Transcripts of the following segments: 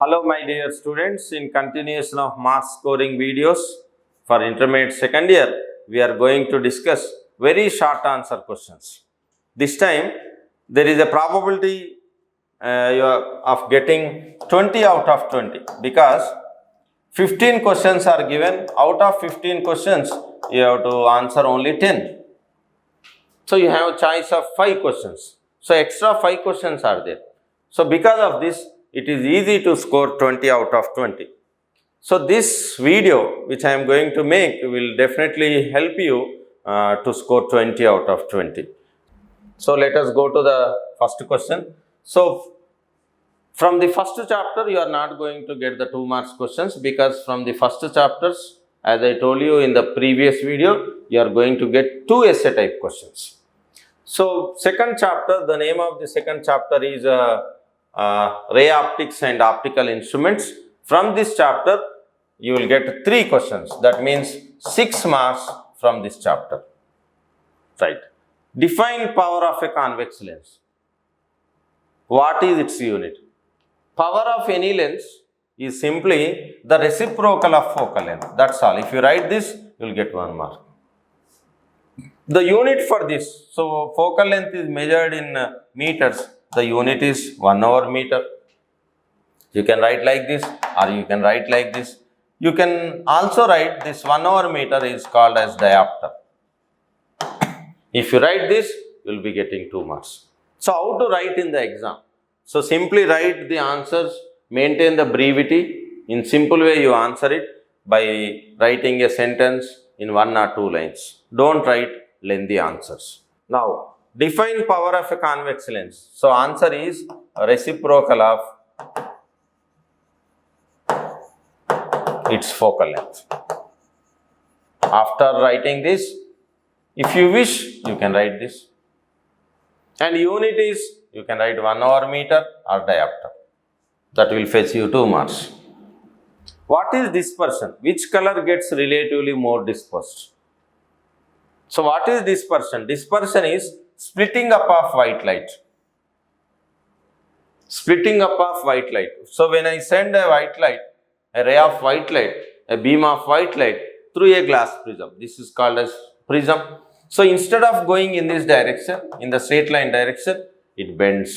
Hello my dear students, in continuation of marks scoring videos for intermediate second year, we are going to discuss very short answer questions. This time there is a probability of getting 20 out of 20 because 15 questions are given. Out of 15 questions you have to answer only 10. So you have a choice of 5 questions. So extra 5 questions are there. So because of this, it is easy to score 20 out of 20. So this video which I am going to make will definitely help you to score 20 out of 20. So let us go to the first question. So from the first chapter, you are not going to get the 2 marks questions because from the first chapters, as I told you in the previous video, you are going to get 2 essay type questions. So second chapter, the name of the second chapter is ray optics and optical instruments. From this chapter, you will get 3 questions. That means 6 marks from this chapter. Right. Define power of a convex lens. What is its unit? Power of any lens is simply the reciprocal of focal length. That's all. If you write this, you will get 1 mark. The unit for this, so focal length is measured in meters. The unit is 1/meter. You can write like this or you can write like this. You can also write this 1/meter is called as diopter. If you write this, you will be getting 2 marks. So how to write in the exam? So simply write the answers, maintain the brevity. In simple way you answer it by writing a sentence in 1 or 2 lines. Don't write lengthy answers. Now, define power of a convex lens. So answer is reciprocal of its focal length. After writing this, if you wish, you can write this. And unit is, you can write 1/meter or diopter. That will fetch you 2 marks. What is dispersion? Which color gets relatively more dispersed? So what is dispersion? Dispersion is splitting up of white light. Splitting up of white light. So when I send a white light, a ray of white light, a beam of white light through a glass prism, this is called as prism. So instead of going in this direction, in the straight line direction, it bends.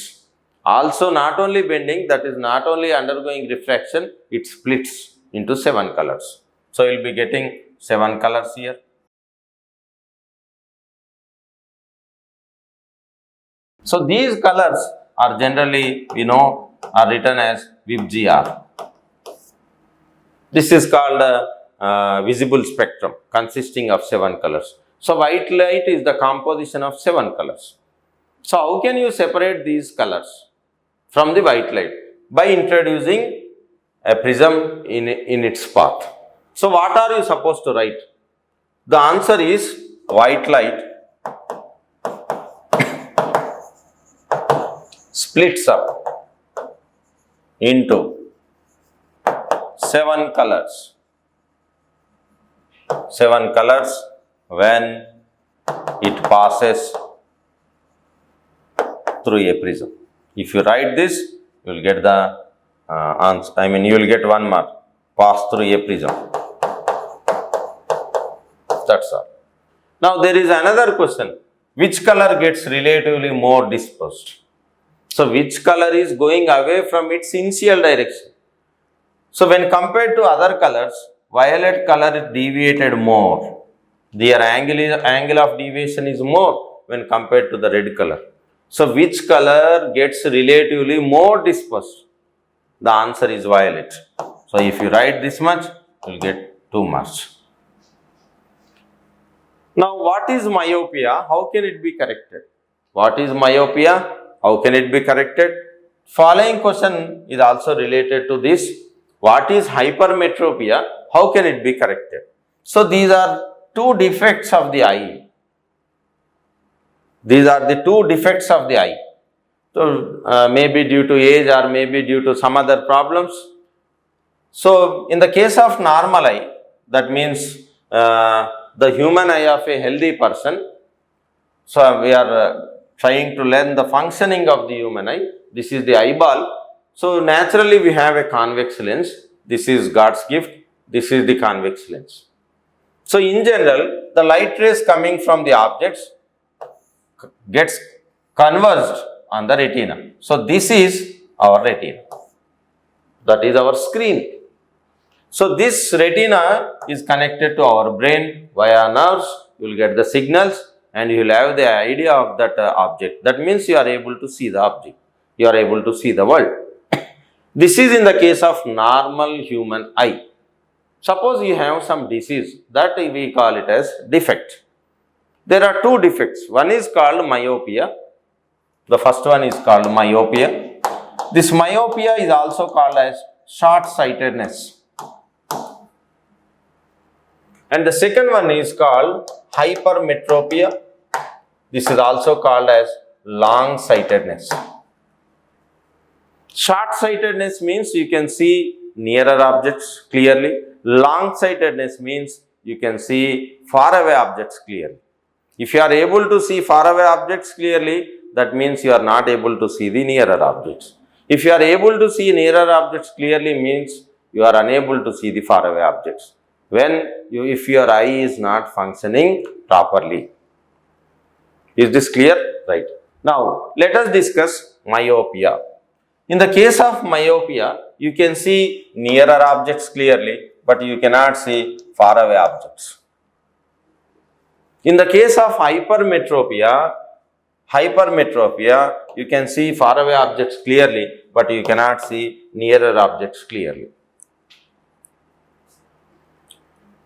Also not only bending, that is not only undergoing refraction, it splits into 7 colors. So you will be getting 7 colors here. So these colors are generally, are written as VIBGR. This is called a visible spectrum consisting of 7 colors. So white light is the composition of 7 colors. So how can you separate these colors from the white light? By introducing a prism in its path. So what are you supposed to write? The answer is white light splits up into 7 colors. 7 colors when it passes through a prism. If you write this, you will get the answer. You will get 1 mark. Pass through a prism. That's all. Now there is another question. Which color gets relatively more dispersed? So which color is going away from its initial direction? So when compared to other colors, violet color is deviated more. Their angle of deviation is more when compared to the red color. So which color gets relatively more dispersed? The answer is violet. So if you write this much, you will get 2 marks. Now what is myopia? How can it be corrected? What is myopia? How can it be corrected? Following question is also related to this. What is hypermetropia? How can it be corrected? So these are 2 defects of the eye. These are the 2 defects of the eye. So maybe due to age or maybe due to some other problems. So in the case of normal eye, that means the human eye of a healthy person. So we are trying to learn the functioning of the human eye. This is the eyeball. So naturally we have a convex lens. This is God's gift. This is the convex lens. So in general, the light rays coming from the objects gets converged on the retina. So this is our retina. That is our screen. So this retina is connected to our brain via nerves. You will get the signals and you will have the idea of that object. That means you are able to see the object. You are able to see the world. This is in the case of normal human eye. Suppose you have some disease, that we call it as defect. There are two defects. One is called myopia. The first one is called myopia. This myopia is also called as short-sightedness. And the second one is called hypermetropia. This is also called as long-sightedness. Short-sightedness means you can see nearer objects clearly. Long-sightedness means you can see faraway objects clearly. If you are able to see faraway objects clearly, that means you are not able to see the nearer objects. If you are able to see nearer objects clearly means you are unable to see the faraway objects. If your eye is not functioning properly. Is this clear? Right. Now, let us discuss myopia. In the case of myopia, you can see nearer objects clearly, but you cannot see faraway objects. In the case of hypermetropia, you can see faraway objects clearly, but you cannot see nearer objects clearly.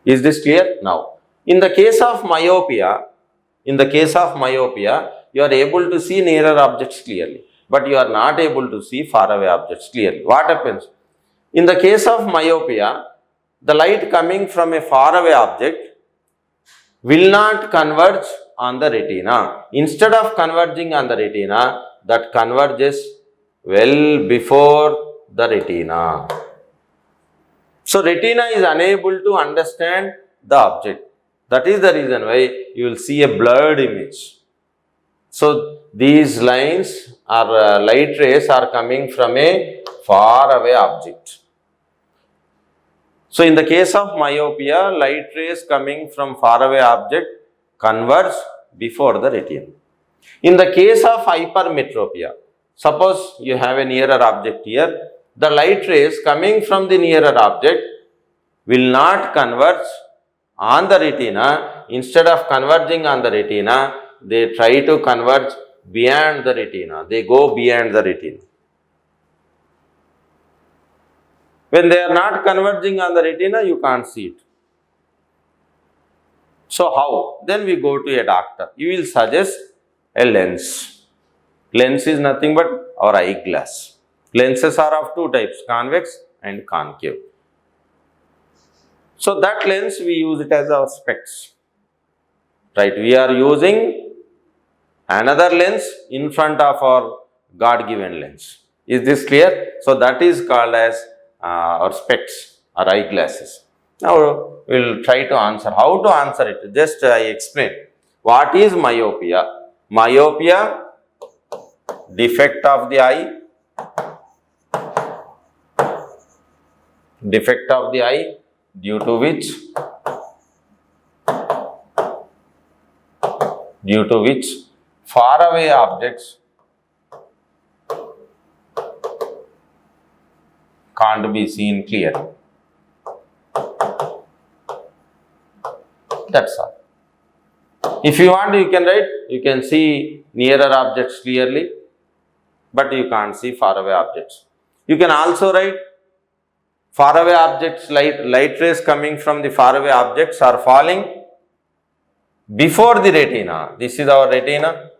Is this clear? Now, in the case of myopia, you are able to see nearer objects clearly, but you are not able to see faraway objects clearly. What happens? In the case of myopia, the light coming from a faraway object will not converge on the retina. Instead of converging on the retina, that converges well before the retina. So retina is unable to understand the object. That is the reason why you will see a blurred image. So these lines or light rays are coming from a far away object. So in the case of myopia, light rays coming from far away object converge before the retina. In the case of hypermetropia, suppose you have a nearer object here, the light rays coming from the nearer object will not converge on the retina. Instead of converging on the retina, they try to converge beyond the retina. They go beyond the retina. When they are not converging on the retina, you can't see it. So how? Then we go to a doctor. He will suggest a lens. Lens is nothing but our eyeglass. Lenses are of two types, convex and concave. So that lens we use it as our specs. Right? We are using another lens in front of our God-given lens. Is this clear? So that is called as our specs or eyeglasses. Now we will try to answer. How to answer it? Just I explain. What is myopia? Myopia, defect of the eye. Defect of the eye due to which faraway objects can't be seen clearly. That's all. If you want, you can write, you can see nearer objects clearly, but you can't see faraway objects. You can also write faraway objects, light rays coming from the faraway objects are falling before the retina. This is our retina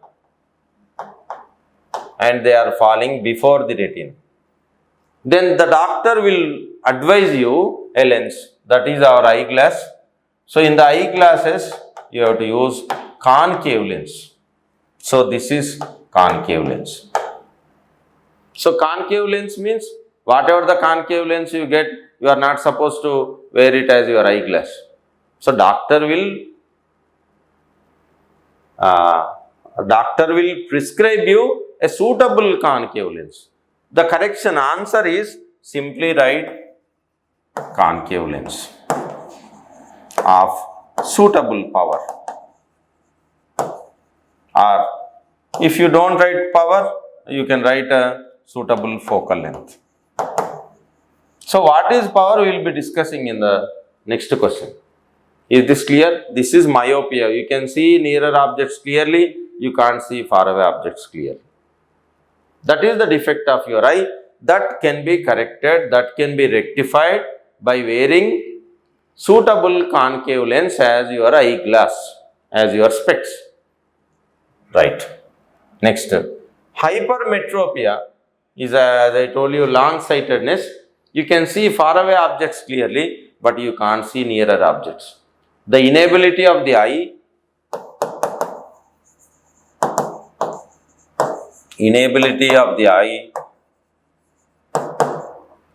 and they are falling before the retina. Then the doctor will advise you a lens, that is our eyeglass. So in the eyeglasses, you have to use concave lens. So this is concave lens. So concave lens means whatever the concave lens you get, you are not supposed to wear it as your eyeglass. So doctor will prescribe you a suitable concave lens. The correction answer is simply write concave lens of suitable power. Or if you don't write power, you can write a suitable focal length. So what is power we will be discussing in the next question. Is this clear? This is myopia. You can see nearer objects clearly, you can't see far away objects clearly. That is the defect of your eye. That can be corrected, that can be rectified by wearing suitable concave lens as your eyeglass, as your specs. Right. Next, hypermetropia is, as I told you, long-sightedness. You can see far away objects clearly, but you can't see nearer objects. The inability of the eye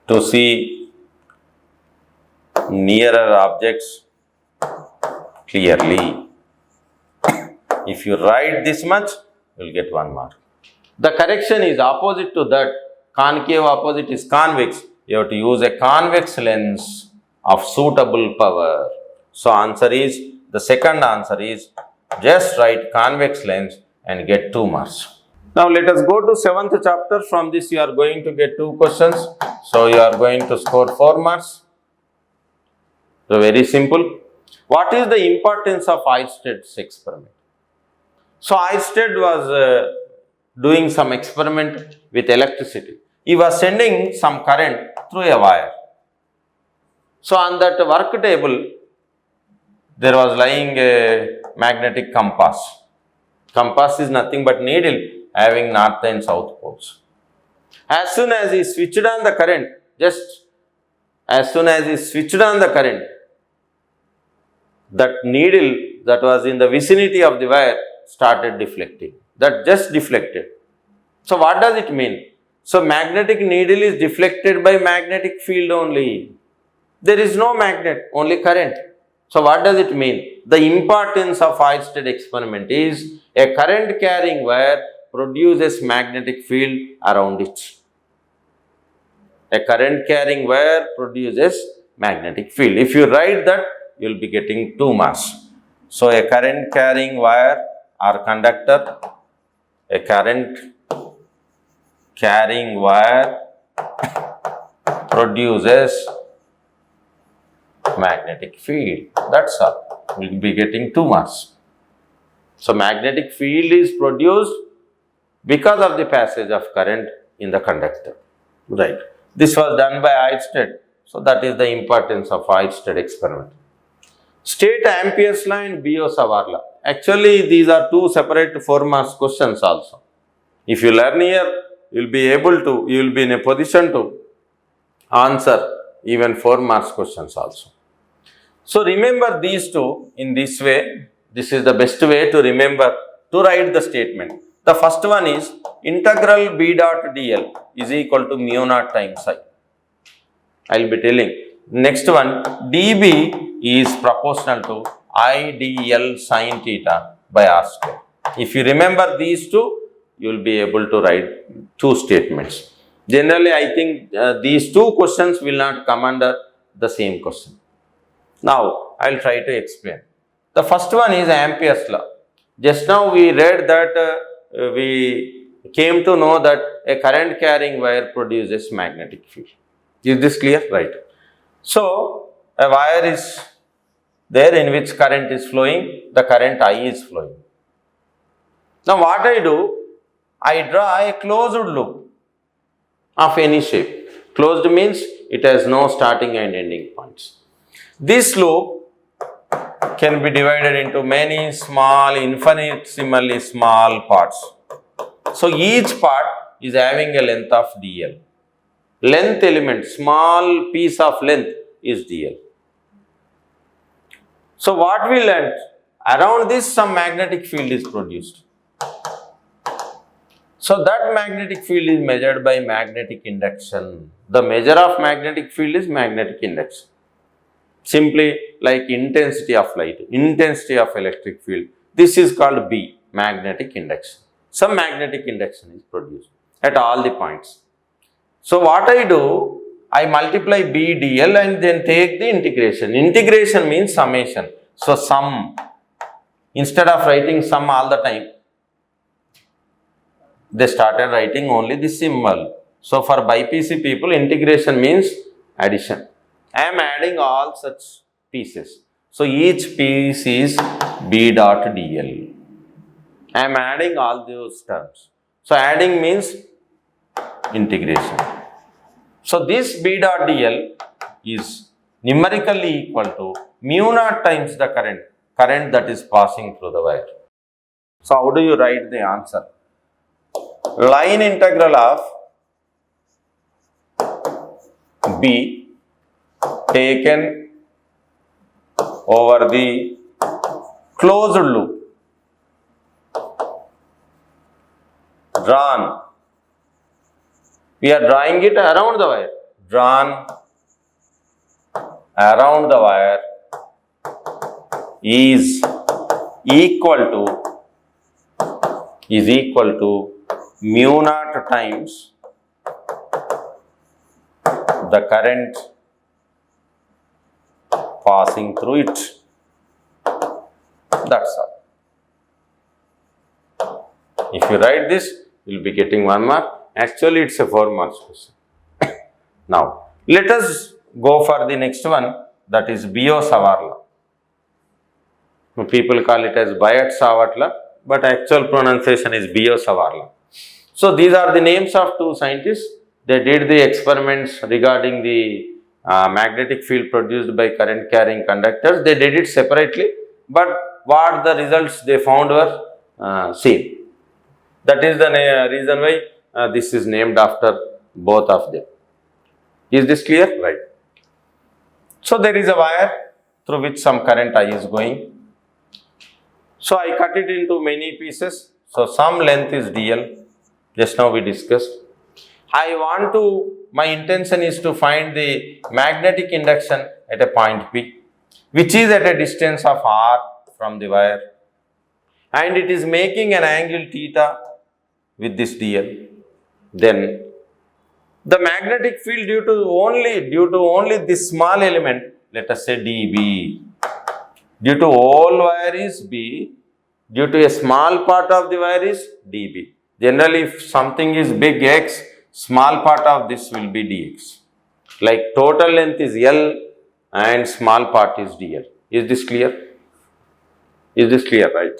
to see nearer objects clearly. If you write this much, you will get 1 mark. The correction is opposite to that. Concave opposite is convex. You have to use a convex lens of suitable power. So the second answer is just write convex lens and get 2 marks. Now let us go to 7th chapter. From this you are going to get 2 questions. So you are going to score 4 marks. So very simple. What is the importance of Oersted's experiment? So Oersted was doing some experiment with electricity. He was sending some current through a wire. So on that work table, there was lying a magnetic compass. Compass is nothing but needle having north and south poles. As soon as he switched on the current, that needle that was in the vicinity of the wire started deflecting. That just deflected. So what does it mean? So magnetic needle is deflected by magnetic field only. There is no magnet, only current. So what does it mean? The importance of Oersted experiment is a current carrying wire produces magnetic field around it. A current carrying wire produces magnetic field. If you write that, you will be getting 2 marks. So a current carrying wire or conductor, a current carrying wire produces magnetic field. That's all. We will be getting 2 marks. So magnetic field is produced because of the passage of current in the conductor. Right. This was done by Oersted. So that is the importance of Oersted experiment. State Ampere's law and Biot-Savart law. Actually, these are 2 separate 4 marks questions also. If you learn here, you will be in a position to answer even 4 marks questions also. So remember these 2 in this way. This is the best way to remember to write the statement. The first one is integral B dot dl is equal to mu naught times I. I will be telling. Next one, dB is proportional to I dl sin theta by r square. If you remember these 2, you will be able to write 2 statements. Generally, I think these 2 questions will not come under the same question. Now, I will try to explain. The first one is Ampere's law. Just now we read that we came to know that a current carrying wire produces magnetic field. Is this clear? Right. So, a wire is there in which current is flowing, the current I is flowing. Now, what I do? I draw a closed loop of any shape. Closed means it has no starting and ending points. This loop can be divided into many small, infinitesimally small parts. So each part is having a length of dl. Length element, small piece of length is dl. So what we learnt? Around this some magnetic field is produced. So that magnetic field is measured by magnetic induction. The measure of magnetic field is magnetic induction. Simply like intensity of light, intensity of electric field. This is called B, magnetic induction. Some magnetic induction is produced at all the points. So what I do, I multiply B dl and then take the integration. Integration means summation. So sum, instead of writing sum all the time, they started writing only the symbol. So for BiPC people, integration means addition. I am adding all such pieces. So each piece is B dot dl. I am adding all those terms. So adding means integration. So this B dot dl is numerically equal to mu naught times the current that is passing through the wire. So how do you write the answer? Line integral of B taken over the closed loop drawn. We are drawing it around the wire. Drawn around the wire is equal to mu naught times the current passing through it. That's all. If you write this, you will be getting 1 mark. Actually, it's a 4 marks question. Now, let us go for the next one, that is Biot-Savart law. People call it as Biot-Savart law, but actual pronunciation is Biot-Savart law. So, these are the names of two scientists. They did the experiments regarding the magnetic field produced by current carrying conductors. They did it separately, but what the results they found were same. That is the reason why this is named after both of them. Is this clear? Right. So there is a wire through which some current I is going. So I cut it into many pieces. So some length is dl. Just now we discussed. My intention is to find the magnetic induction at a point P, which is at a distance of r from the wire, and it is making an angle theta with this dl. Then the magnetic field due to only this small element, let us say dB, due to whole wire is B, due to a small part of the wire is dB. Generally, if something is big X, small part of this will be dx. Like total length is L and small part is dl. Is this clear? Is this clear, right?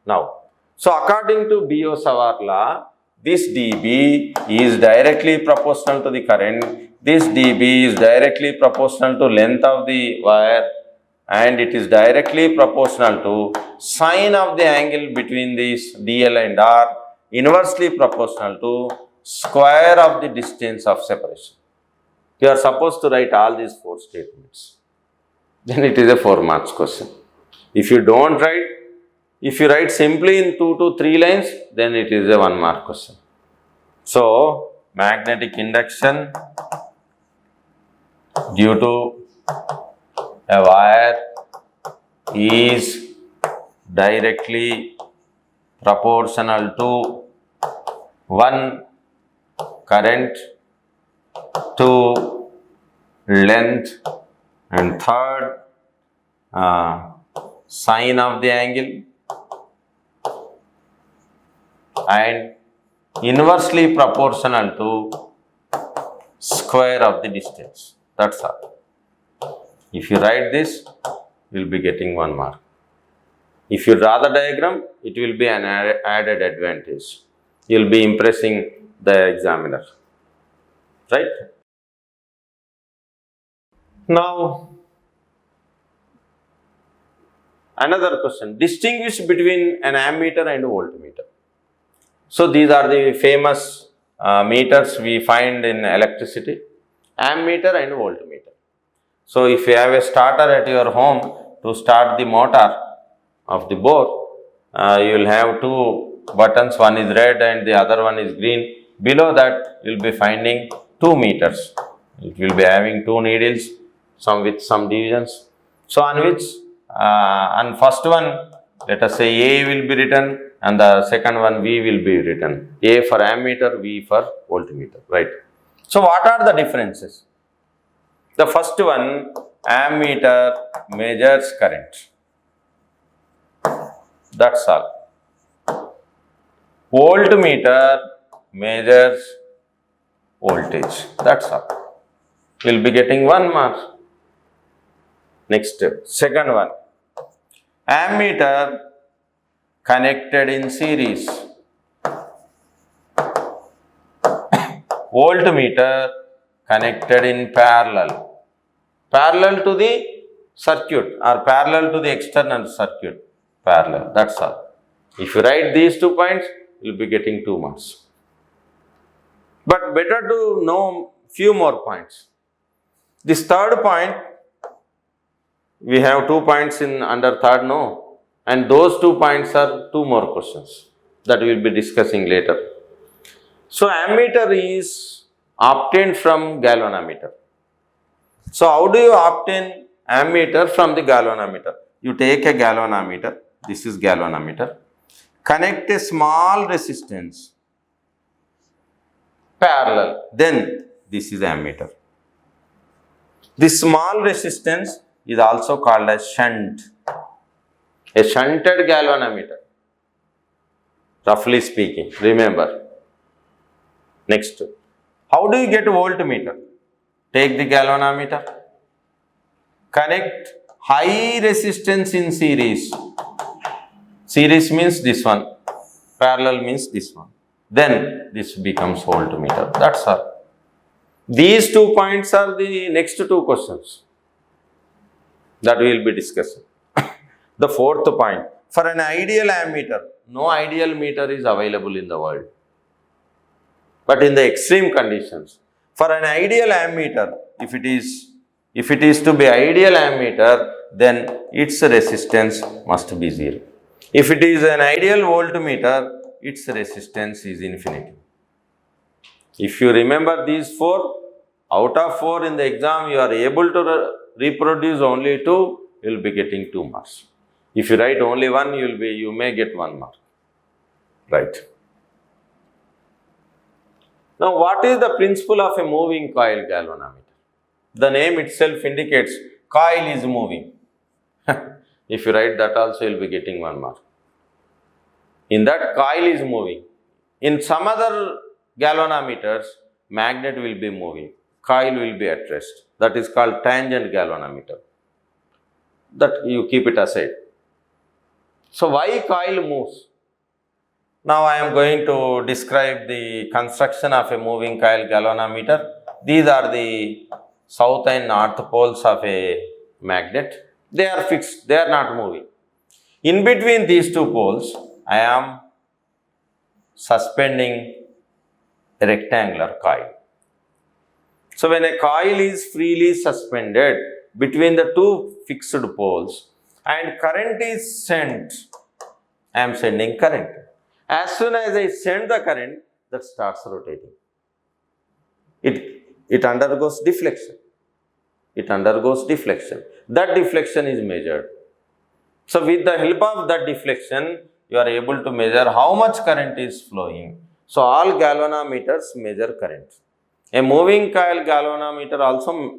Now, so according to Biot-Savart law, this dB is directly proportional to the current, this dB is directly proportional to length of the wire, and it is directly proportional to sine of the angle between this dl and r, inversely proportional to square of the distance of separation. You are supposed to write all these 4 statements. Then it is a 4 marks question. If you don't write, if you write simply in 2 to 3 lines, then it is a 1 mark question. So, magnetic induction due to a wire is directly proportional to 1 current to length, and third sine of the angle, and inversely proportional to square of the distance. That's all. If you write this, you will be getting 1 mark. If you draw the diagram, it will be an added advantage. You will be impressing the examiner, right? Now, another question, distinguish between an ammeter and voltmeter. So these are the famous meters we find in electricity, ammeter and voltmeter. So if you have a starter at your home to start the motor of the bore, you will have 2 buttons, one is red and the other one is green. Below that you will be finding 2 meters. It will be having 2 needles, some with some divisions. So on which, on first one, let us say A will be written and the second one V will be written. A for ammeter, V for voltmeter, right? So what are the differences? The first one, ammeter measures current. That's all. Voltmeter measures voltage. That's all. We'll be getting 1 mark. Next, second one, ammeter connected in series. Voltmeter connected in parallel. Parallel to the circuit or parallel to the external circuit. Parallel. That's all. If you write these 2 points, you'll be getting 2 marks. But better to know few more points. This third point, we have 2 points in under third no, and those 2 points are 2 more questions that we will be discussing later. So ammeter is obtained from galvanometer. So how do you obtain ammeter from the galvanometer? You take a galvanometer, this is galvanometer, connect a small resistance parallel, then this is ammeter. This small resistance is also called as shunt, a shunted galvanometer, roughly speaking, remember. Next, how do you get voltmeter? Take the galvanometer, connect high resistance in series. Series means this one, parallel means this one. Then this becomes voltmeter. That's all. These 2 points are the next 2 questions that we will be discussing. The fourth point, for an ideal ammeter, no ideal meter is available in the world. But in the extreme conditions, for an ideal ammeter, if it is to be ideal ammeter, then its resistance must be 0. If it is an ideal voltmeter, its resistance is infinity. If you remember these 4, out of 4 in the exam, you are able to reproduce only 2, you will be getting 2 marks. If you write only 1, you may get 1 mark. Right. Now, what is the principle of a moving coil galvanometer? The name itself indicates coil is moving. If you write that also, you will be getting 1 mark. In that, coil is moving. In some other galvanometers, magnet will be moving. Coil will be at rest. That is called tangent galvanometer. That you keep it aside. So, why coil moves? Now, I am going to describe the construction of a moving coil galvanometer. These are the south and north poles of a magnet. They are fixed, they are not moving. In between these 2 poles, I am suspending a rectangular coil. So, when a coil is freely suspended between the 2 fixed poles and current is sent, I am sending current. As soon as I send the current, that starts rotating. It undergoes deflection. It undergoes deflection. That deflection is measured. So, with the help of that deflection, you are able to measure how much current is flowing. So, all galvanometers measure current. A moving coil galvanometer also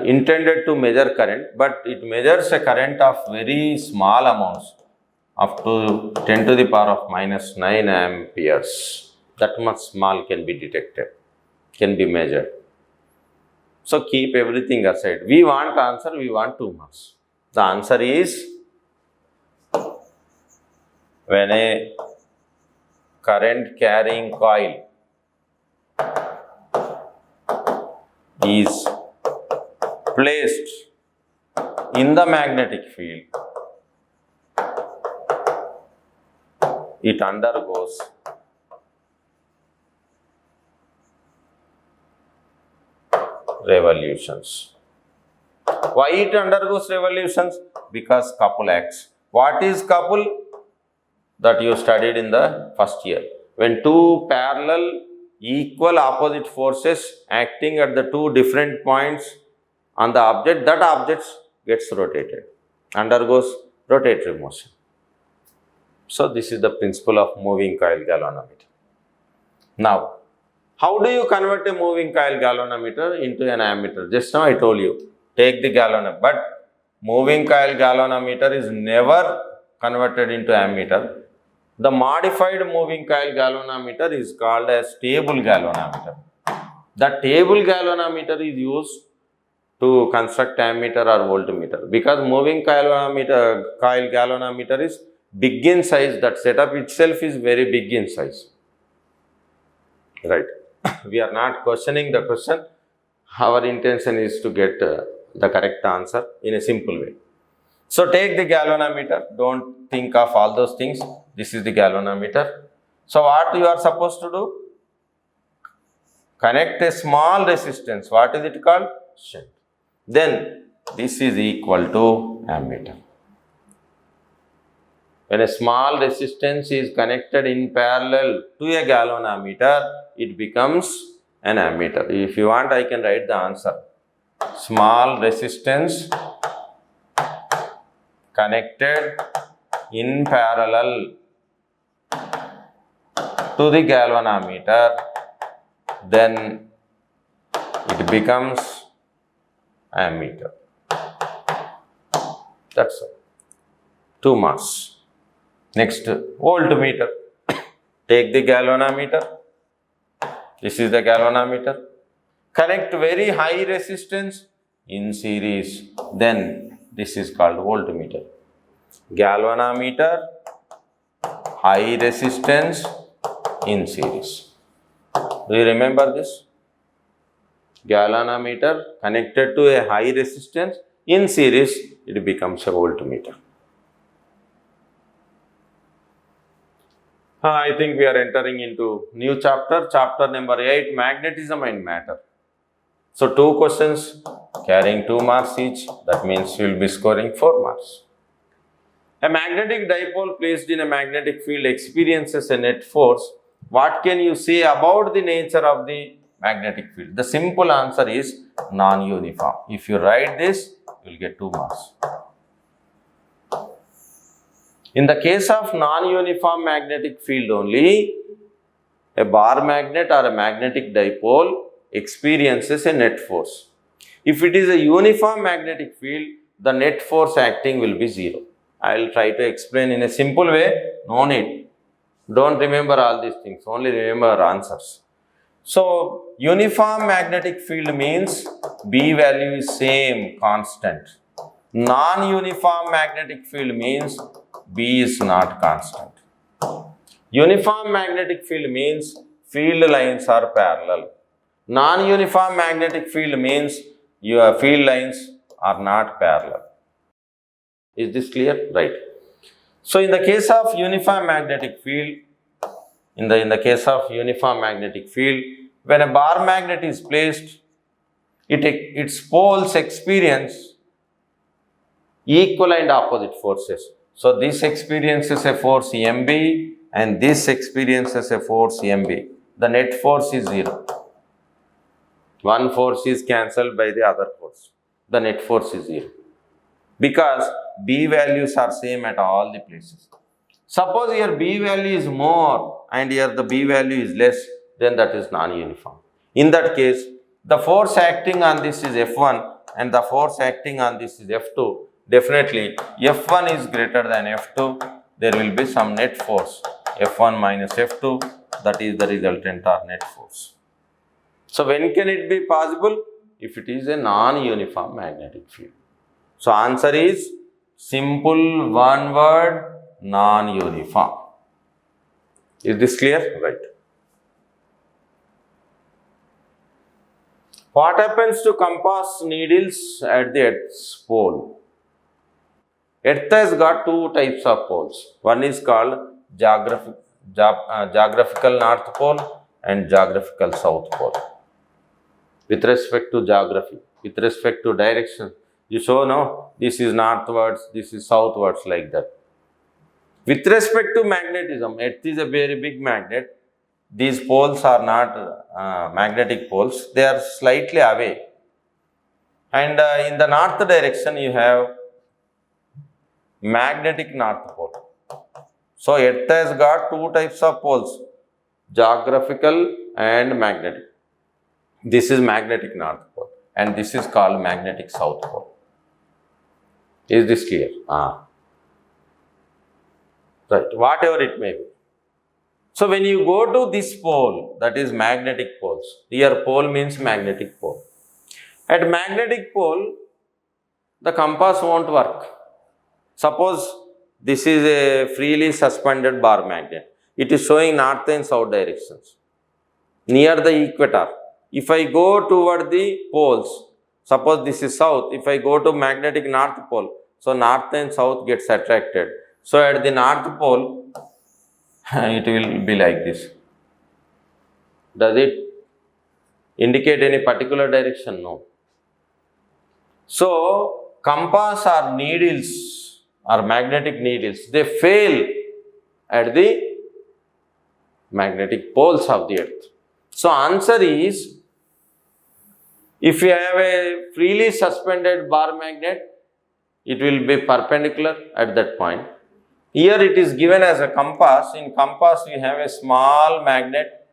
intended to measure current, but it measures a current of very small amounts, up to 10 to the power of minus 9 amperes. That much small can be detected, can be measured. So, keep everything aside. We want answer, we want 2 marks. The answer is, when a current carrying coil is placed in the magnetic field, it undergoes revolutions. Why it undergoes revolutions? Because couple acts. What is couple? That you studied in the first year. When 2 parallel equal opposite forces acting at the 2 different points on the object, that object gets rotated, undergoes rotatory motion. So, this is the principle of moving coil galvanometer. Now, How do you convert a moving coil galvanometer into an ammeter? Just now I told you, take the galvanometer, but moving coil galvanometer is never converted into ammeter. The modified moving coil galvanometer is called as table galvanometer. The table galvanometer is used to construct ammeter or voltmeter, because moving coil galvanometer is big in size. That setup itself is very big in size. Right. We are not questioning the question. Our intention is to get the correct answer in a simple way. So take the galvanometer. Don't think of all those things. This is the galvanometer. So what you are supposed to do? Connect a small resistance. What is it called? Shunt. Then this is equal to ammeter. When a small resistance is connected in parallel to a galvanometer, it becomes an ammeter. If you want, I can write the answer. Small resistance connected in parallel to the galvanometer, then it becomes ammeter. That's all. 2 marks. Next, voltmeter. Take the galvanometer. This is the galvanometer. Connect very high resistance in series. Then this is called voltmeter. Galvanometer, high resistance in series. Do you remember this? Galvanometer connected to a high resistance in series, it becomes a voltmeter. I think we are entering into new chapter, chapter number 8, magnetism and matter. So 2 questions carrying 2 marks each, that means you will be scoring 4 marks. A magnetic dipole placed in a magnetic field experiences a net force. What can you say about the nature of the magnetic field? The simple answer is non-uniform. If you write this, you will get 2 marks. In the case of non-uniform magnetic field only, a bar magnet or a magnetic dipole experiences a net force. If it is a uniform magnetic field, the net force acting will be 0. I will try to explain in a simple way, no need. Don't remember all these things, only remember answers. So, uniform magnetic field means B value is same, constant. Non-uniform magnetic field means B is not constant. Uniform magnetic field means field lines are parallel. Non-uniform magnetic field means your field lines are not parallel. Is this clear? Right. So in the case of uniform magnetic field, in the case of uniform magnetic field, when a bar magnet is placed, its poles experience equal and opposite forces. So this experiences a force MB and this experiences a force MB. The net force is 0. One force is cancelled by the other force. The net force is 0. Because B values are same at all the places. Suppose here B value is more and here the B value is less, then that is non-uniform. In that case, the force acting on this is F1 and the force acting on this is F2. Definitely, F1 is greater than F2, there will be some net force, F1 minus F2, that is the resultant or net force. So, when can it be possible? If it is a non-uniform magnetic field. So, answer is simple one word, non-uniform. Is this clear? Right. What happens to compass needles at the Earth's pole? Earth has got 2 types of poles. One is called geographical North Pole and geographical South Pole. With respect to geography, with respect to direction, you show no, this is northwards, this is southwards, like that. With respect to magnetism, Earth is a very big magnet. These poles are not magnetic poles, they are slightly away. And in the north direction, you have magnetic North Pole. So, Earth has got 2 types of poles. geographical and magnetic. This is magnetic North Pole and this is called magnetic South Pole. Is this clear? Right, whatever it may be. So when you go to this pole, that is magnetic poles. Here pole means magnetic pole. At magnetic pole, the compass won't work. Suppose this is a freely suspended bar magnet. It is showing north and south directions near the equator. If I go toward the poles, suppose this is south, if I go to magnetic north pole, so north and south gets attracted. So at the north pole, it will be like this. Does it indicate any particular direction? No. So compass or needles or magnetic needles, they fail at the magnetic poles of the earth. So answer is, if you have a freely suspended bar magnet, it will be perpendicular at that point. Here it is given as a compass. In compass we have a small magnet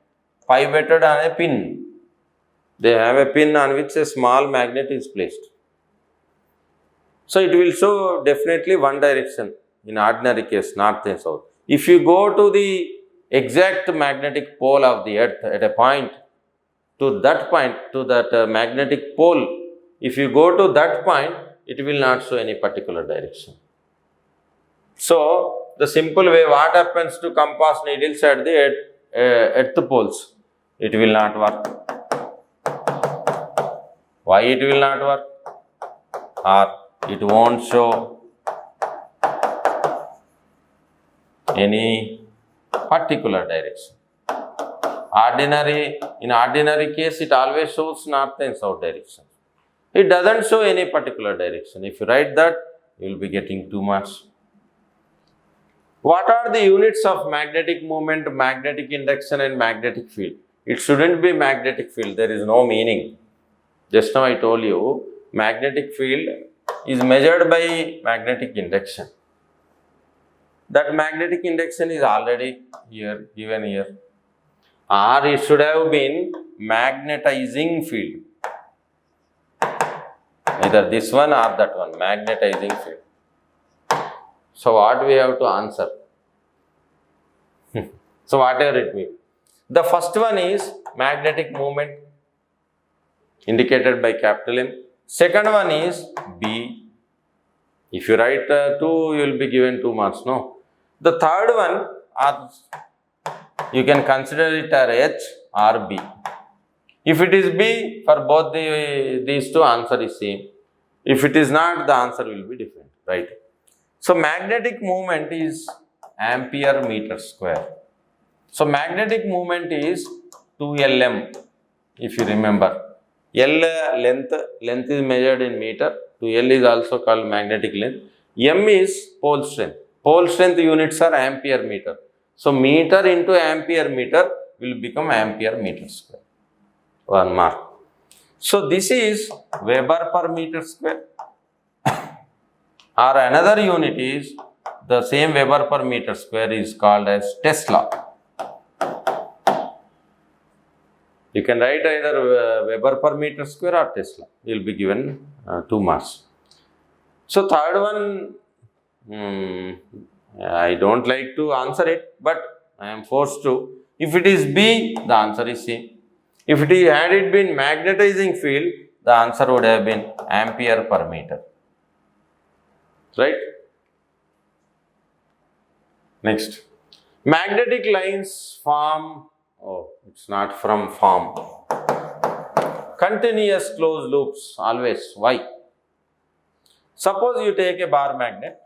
pivoted on a pin. They have a pin on which a small magnet is placed. So it will show definitely one direction in ordinary case, north and south. If you go to the exact magnetic pole of the earth at a point, to that magnetic pole, if you go to that point, it will not show any particular direction. So the simple way, what happens to compass needles at the earth poles? It will not work. Why it will not work? Or it won't show any particular direction. In ordinary case, it always shows north and south direction. It doesn't show any particular direction. If you write that, you will be getting 2 marks. What are the units of magnetic moment, magnetic induction and magnetic field? It shouldn't be magnetic field. There is no meaning. Just now I told you, magnetic field is measured by magnetic induction. That magnetic induction is already here, given here. Or it should have been magnetizing field. Either this one or that one, magnetizing field. So what we have to answer? So whatever it means. The first one is magnetic moment indicated by capital M. Second one is B. If you write 2, you will be given 2 marks, no? The third one, you can consider it as H or B. If it is B, for both these two, answer is same. If it is not, the answer will be different, right? So magnetic moment is ampere meter square. So magnetic moment is 2Lm, if you remember. L length is measured in meter. 2L is also called magnetic length. M is pole strength. Pole strength units are ampere meter. So meter into ampere meter will become ampere meter square. 1 mark. So this is Weber per meter square. Or another unit is the same Weber per meter square is called as Tesla. You can write either Weber per meter square or Tesla. You will be given 2 marks. So third one, I don't like to answer it, but I am forced to. If it is B, the answer is C. If had it been magnetizing field, the answer would have been ampere per meter. Right? Next. Magnetic lines form, it's not from form. Continuous closed loops, always. Why? Suppose you take a bar magnet.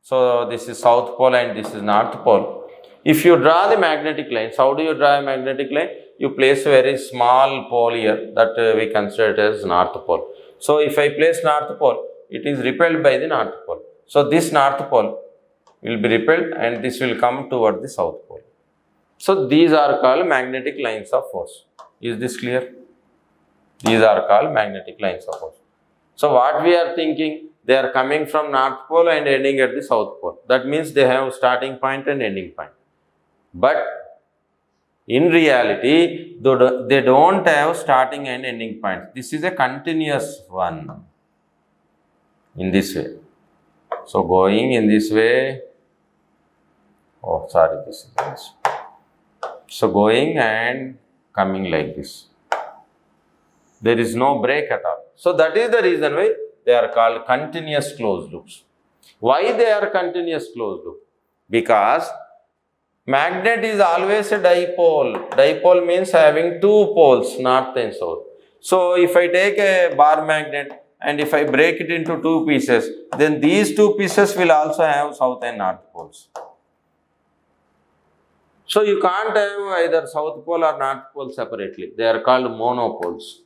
So this is south pole and this is north pole. If you draw the magnetic lines, how do you draw a magnetic line? You place a very small pole here that we consider it as north pole. So if I place north pole, it is repelled by the north pole. So this north pole will be repelled and this will come toward the south pole. So these are called magnetic lines of force. Is this clear? These are called magnetic lines of force. So what we are thinking, they are coming from north pole and ending at the south pole. That means they have starting point and ending point. But In reality, they don't have starting and ending points. This is a continuous one in this way. So going in this way, oh sorry, this is this. So going and coming like this. There is no break at all. So that is the reason why they are called continuous closed loops. Why they are continuous closed loop? Because magnet is always a dipole. Dipole means having two poles, north and south. So if I take a bar magnet and if I break it into two pieces, then these two pieces will also have south and north poles. So you can't have either south pole or north pole separately. They are called monopoles.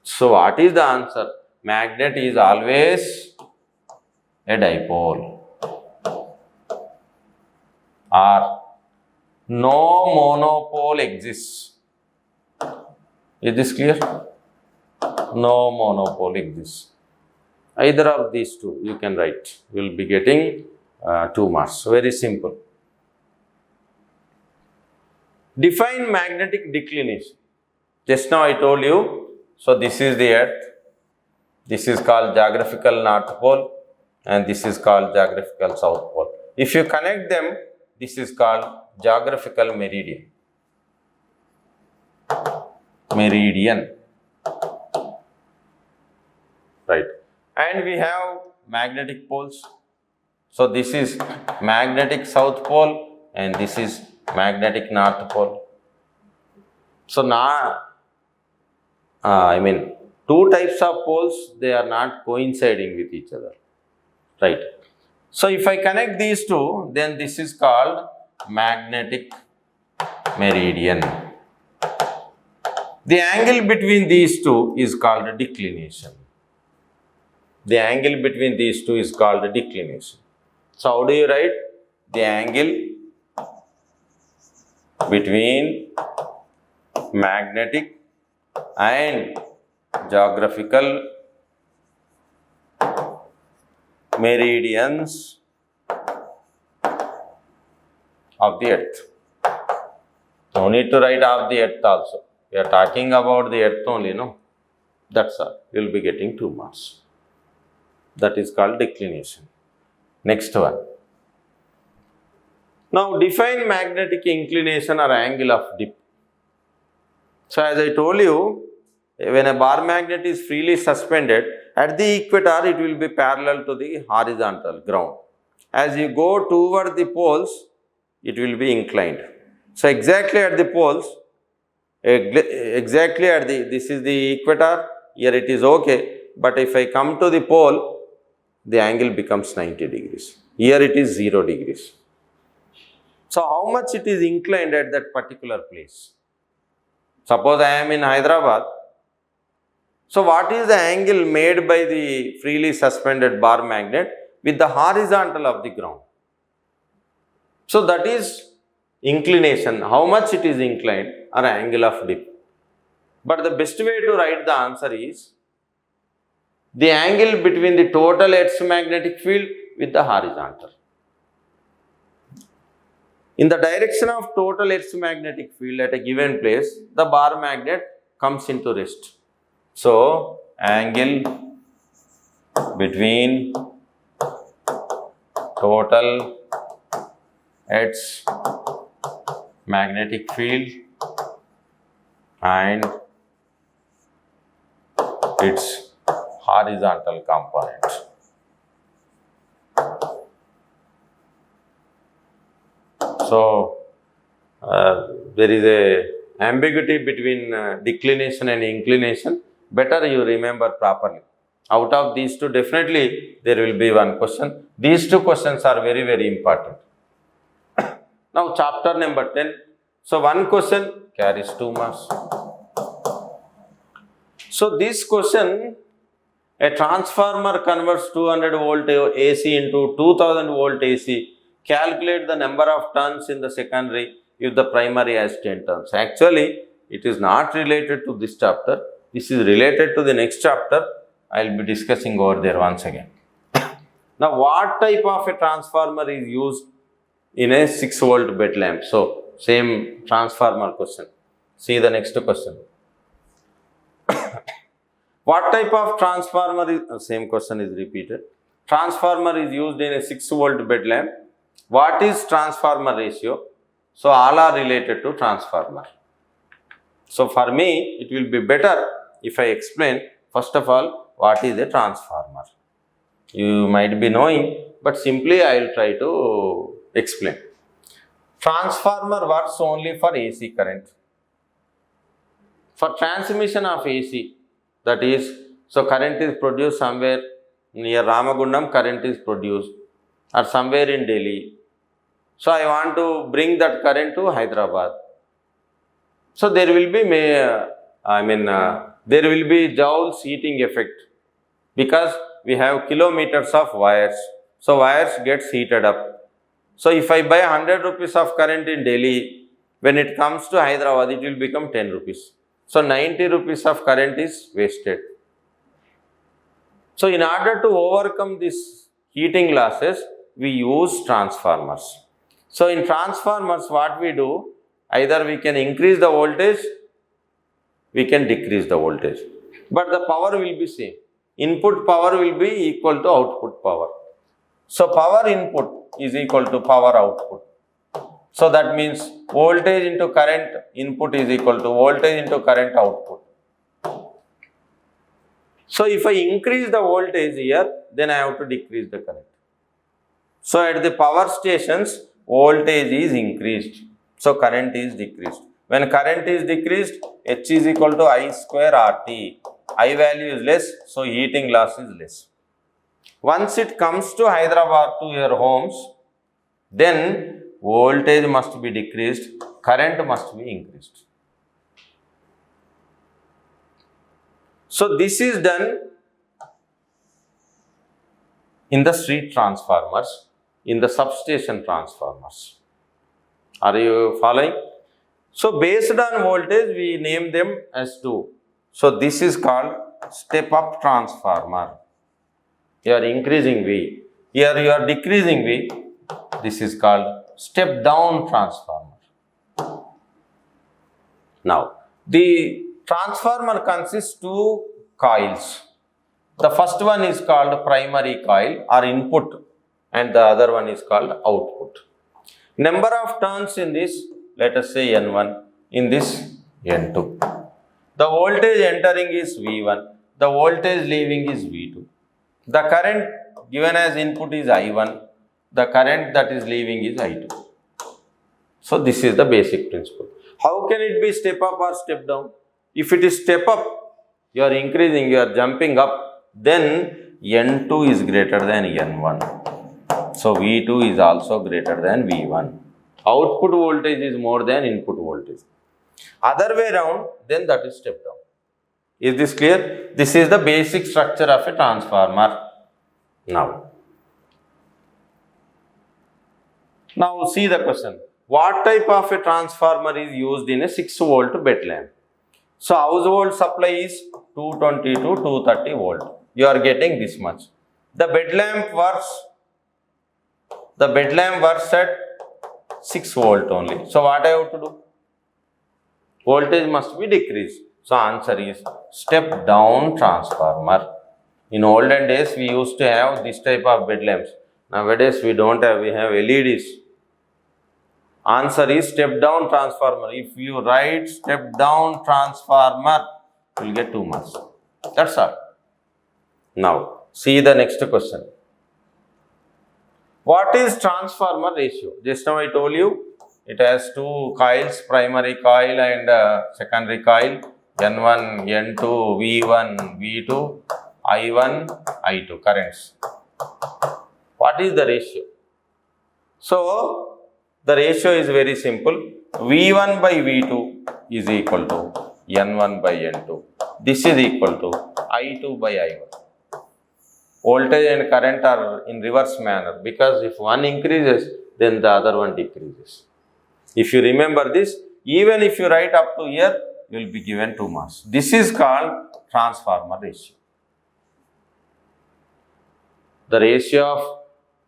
So what is the answer? Magnet is always a dipole. Or no monopole exists. Is this clear? No monopole exists. Either of these two you can write. You will be getting 2 marks. Very simple. Define magnetic declination. Just now I told you, so this is the earth. This is called geographical north pole and this is called geographical south pole. If you connect them, this is called geographical meridian. Meridian. Right. And we have magnetic poles. So this is magnetic south pole and this is magnetic north pole. So now, two types of poles, they are not coinciding with each other. Right. So if I connect these two, then this is called magnetic meridian. The angle between these two is called declination. The angle between these two is called declination. So how do you write? The angle between magnetic and geographical meridians of the earth. No need to write of the earth also. We are talking about the earth only, no? That's all. You will be getting 2 marks. That is called declination. Next one. Now define magnetic inclination or angle of dip. So as I told you, when a bar magnet is freely suspended, at the equator it will be parallel to the horizontal ground. As you go toward the poles, it will be inclined. So exactly at the poles, exactly at this is the equator, here it is okay, but if I come to the pole, the angle becomes 90 degrees. Here it is 0 degrees. So how much it is inclined at that particular place? Suppose I am in Hyderabad. So what is the angle made by the freely suspended bar magnet with the horizontal of the ground? So that is inclination, how much it is inclined or angle of dip. But the best way to write the answer is the angle between the total Earth's magnetic field with the horizontal. In the direction of total Earth's magnetic field at a given place, the bar magnet comes into rest. So, angle between total Earth's magnetic field and its horizontal component. So, there is a ambiguity between declination and inclination. Better you remember properly. Out of these two, definitely there will be one question. These two questions are very, very important. Now, chapter number 10. So, one question carries 2 marks. So, this question, a transformer converts 200 volt AC into 2000 volt AC. Calculate the number of turns in the secondary if the primary has 10 turns. Actually, it is not related to this chapter. This is related to the next chapter. I will be discussing over there once again. Now, what type of a transformer is used in a 6 volt bed lamp? So, same transformer question. See the next question. What type of transformer is, same question is repeated. Transformer is used in a 6 volt bed lamp. What is transformer ratio? So all are related to transformer. So for me, it will be better if I explain first of all what is a transformer. You might be knowing, but simply I will try to explain. Transformer works only for AC current. For transmission of AC, that is, so current is produced somewhere near Ramagundam, current is produced, or somewhere in Delhi. So I want to bring that current to Hyderabad. So there will be, there will be Joule's heating effect because we have kilometers of wires. So wires gets heated up. So if I buy 100 rupees of current in Delhi, when it comes to Hyderabad, it will become 10 rupees. So 90 rupees of current is wasted. So in order to overcome this heating losses, we use transformers. So in transformers, what we do, either we can increase the voltage, we can decrease the voltage. But the power will be same. Input power will be equal to output power. So power input is equal to power output. So that means voltage into current input is equal to voltage into current output. So if I increase the voltage here, then I have to decrease the current. So at the power stations, voltage is increased. So current is decreased. When current is decreased, H is equal to I square RT. I value is less, so heating loss is less. Once it comes to Hyderabad to your homes, then voltage must be decreased, current must be increased. So this is done in the street transformers, in the substation transformers. Are you following? So based on voltage, we name them as 2. So this is called step-up transformer. You are increasing V. Here you are decreasing V. This is called step-down transformer. Now, the transformer consists 2 coils. The first one is called primary coil or input and the other one is called output. Number of turns in this, let us say N1, in this N2. The voltage entering is V1, the voltage leaving is V2. The current given as input is I1, the current that is leaving is I2. So this is the basic principle. How can it be step up or step down? If it is step up, you are increasing, you are jumping up, then N2 is greater than N1. So V2 is also greater than V1. Output voltage is more than input voltage. Other way around, then that is step down. Is this clear? This is the basic structure of a transformer. Now see the question. What type of a transformer is used in a 6 volt bed lamp? So household supply is 220 to 230 volt. You are getting this much. The bed lamp works at 6 volt only. So what I have to do? Voltage must be decreased. So answer is step down transformer. In olden days, we used to have this type of bed lamps. Nowadays, we don't have, we have LEDs. Answer is step down transformer. If you write step down transformer, you will get 2 marks. That's all. Now, see the next question. What is transformer ratio? Just now I told you, it has 2 coils, primary coil and secondary coil, N1, N2, V1, V2, I1, I2 currents. What is the ratio? So, the ratio is very simple. V1 by V2 is equal to N1 by N2. This is equal to I2 by I1. Voltage and current are in reverse manner because if one increases, then the other one decreases. If you remember this, even if you write up to here, you will be given 2 marks. This is called transformer ratio. The ratio of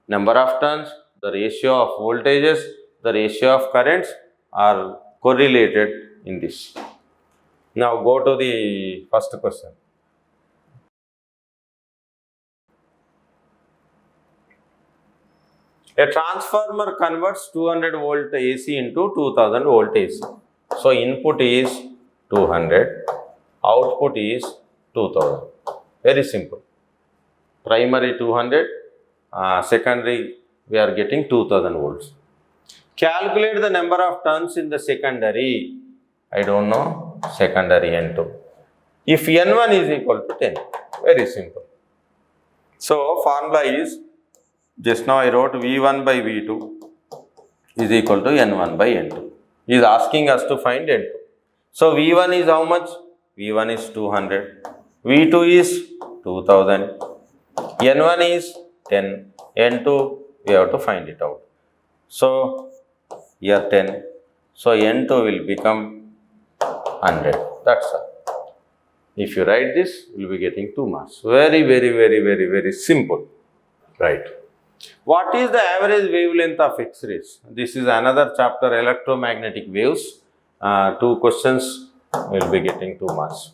number of turns, the ratio of voltages, the ratio of currents are correlated in this. Now go to the first question. A transformer converts 200 volt AC into 2000 volt AC. So input is 200, output is 2000. Very simple. Primary 200, secondary we are getting 2000 volts. Calculate the number of turns in the secondary. I don't know, secondary N2. If N1 is equal to 10, very simple. So formula is, just now I wrote V1 by V2 is equal to N1 by N2. He is asking us to find N2. So V1 is how much? V1 is 200. V2 is 2000. N1 is 10. N2 we have to find it out. So here 10. So N2 will become 100. That's all. If you write this, you will be getting 2 marks. Very simple. Right. What is the average wavelength of X-rays? This is another chapter, electromagnetic waves. 2 questions will be getting 2 marks.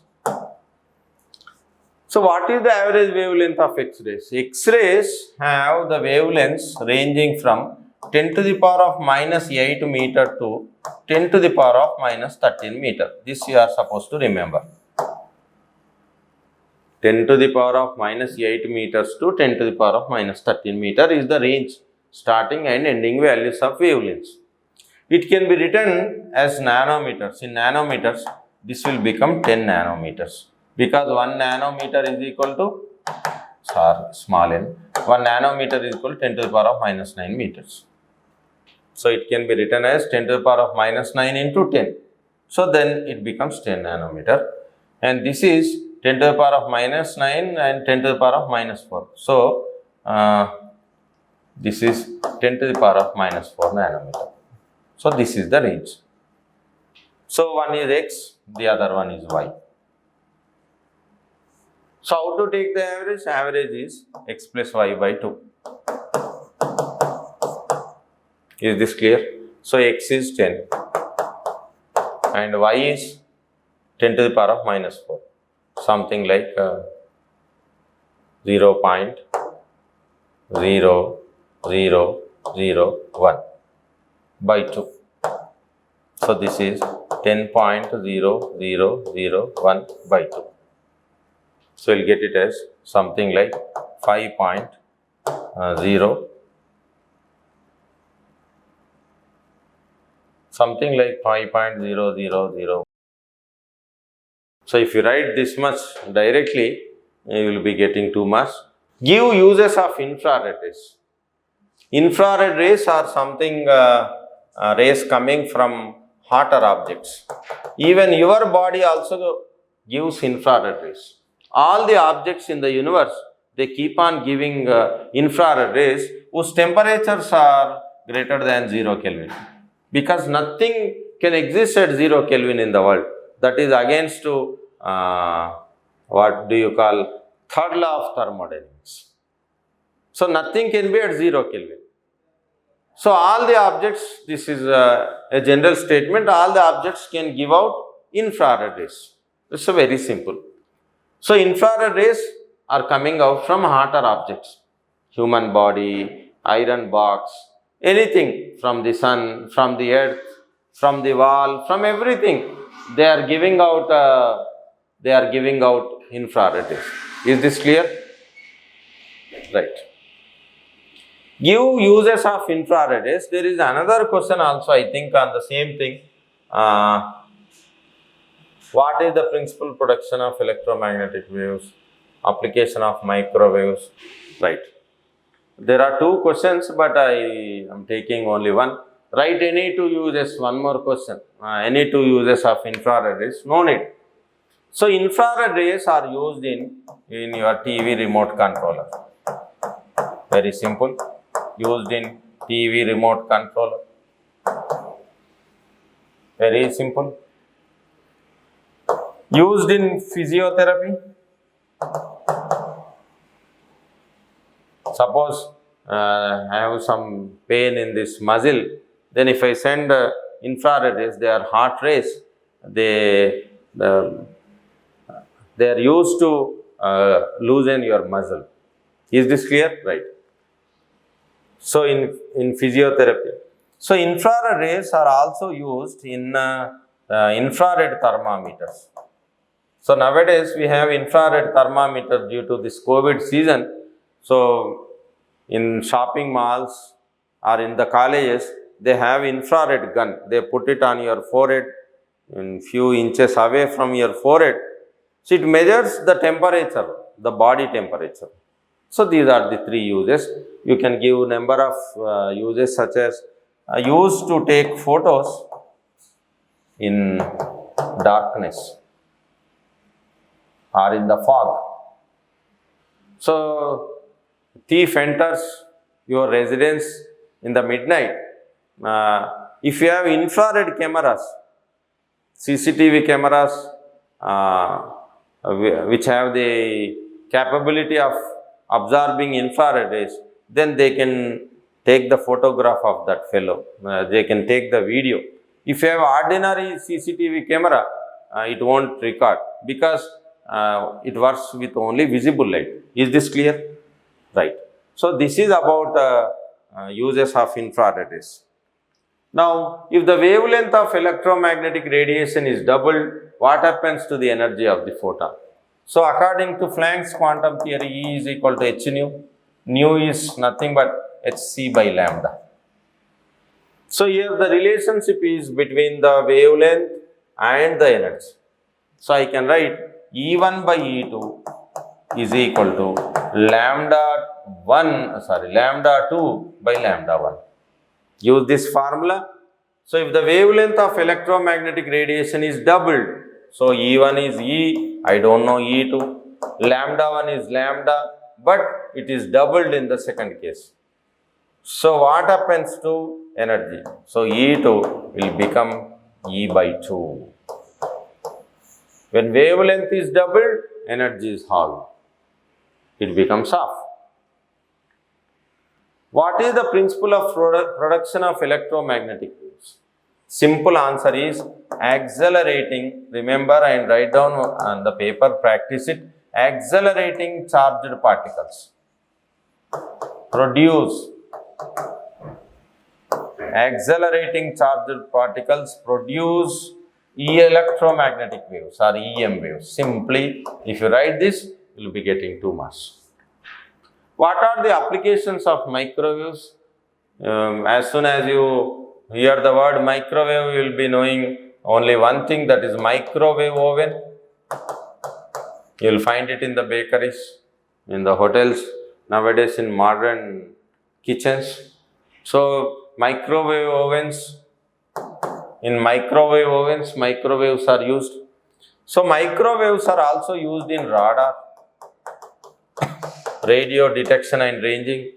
So what is the average wavelength of X-rays? X-rays have the wavelengths ranging from 10 to the power of minus 8 meter to 10 to the power of minus 13 meter. This you are supposed to remember. 10 to the power of minus 8 meters to 10 to the power of minus 13 meter is the range, starting and ending values of wavelengths. It can be written as nanometers. In nanometers, this will become 10 nanometers. Because 1 nanometer is equal to, small n, 1 nanometer is equal to 10 to the power of minus 9 meters. So it can be written as 10 to the power of minus 9 into 10. So then it becomes 10 nanometer. And this is 10 to the power of minus 9 and 10 to the power of minus 4. So this is 10 to the power of minus 4 nanometer. So this is the range. So one is X, the other one is Y. So how to take the average? Average is X plus Y by 2. Is this clear? So X is 10 and Y is 10 to the power of minus 4. Something like 0.0001 by 2. So this is 10.0001 by 2. So we'll get it as something like 5.0, something like 5.000. So if you write this much directly, you will be getting 2 marks. Give uses of infrared rays. Infrared rays are something rays coming from hotter objects. Even your body also gives infrared rays. All the objects in the universe, they keep on giving infrared rays whose temperatures are greater than 0 Kelvin. Because nothing can exist at 0 Kelvin in the world. That is against to what do you call, third law of thermodynamics. So nothing can be at 0 Kelvin. So all the objects, this is a general statement, all the objects can give out infrared rays. It's a very simple. So infrared rays are coming out from hotter objects, human body, iron box, anything, from the sun, from the earth, from the wall, from everything. They are giving out infrared rays. Is this clear? Right. Give uses of infrared rays. There is another question also, I think, on the same thing. What is the principal production of electromagnetic waves? Application of microwaves. Right. There are 2 questions, but I am taking only one. Write any 2 uses. One more question. Any 2 uses of infrared rays. No need. So infrared rays are used in your TV remote controller. Very simple. Used in TV remote controller. Very simple. Used in physiotherapy. Suppose I have some pain in this muscle, then if I send infrared rays, they are hot rays. They are used to loosen your muscle. Is this clear? Right. So in physiotherapy, so infrared rays are also used in infrared thermometers. So nowadays we have infrared thermometer due to this COVID season. So in shopping malls or in the colleges, they have infrared gun. They put it on your forehead, in few inches away from your forehead. So it measures the temperature, the body temperature. So these are the three uses. You can give number of uses, such as used to take photos in darkness or in the fog. So thief enters your residence in the midnight. If you have infrared cameras, CCTV cameras, which have the capability of absorbing infrared rays, then they can take the photograph of that fellow. They can take the video. If you have ordinary CCTV camera, it won't record, because it works with only visible light. Is this clear? Right. So this is about uses of infrared rays. Now, if the wavelength of electromagnetic radiation is doubled, what happens to the energy of the photon? So according to Planck's quantum theory, E is equal to h nu. Nu is nothing but hc by lambda. So here the relationship is between the wavelength and the energy. So I can write E1 by E2 is equal to lambda 2 by lambda 1. Use this formula. So if the wavelength of electromagnetic radiation is doubled, so E1 is E, I don't know E2, lambda 1 is lambda, but it is doubled in the second case. So what happens to energy? So E2 will become E by 2. When wavelength is doubled, energy is halved. It becomes half. What is the principle of production of electromagnetic waves? Simple answer is accelerating. Remember and write down on the paper, practice it. Accelerating charged particles produce electromagnetic waves or EM waves. Simply, if you write this, you will be getting 2 marks. What are the applications of microwaves? As soon as you hear the word microwave, you will be knowing only one thing, that is microwave oven. You will find it in the bakeries, in the hotels, nowadays in modern kitchens. So microwave ovens, microwaves are used. So microwaves are also used in radar, radio detection and ranging.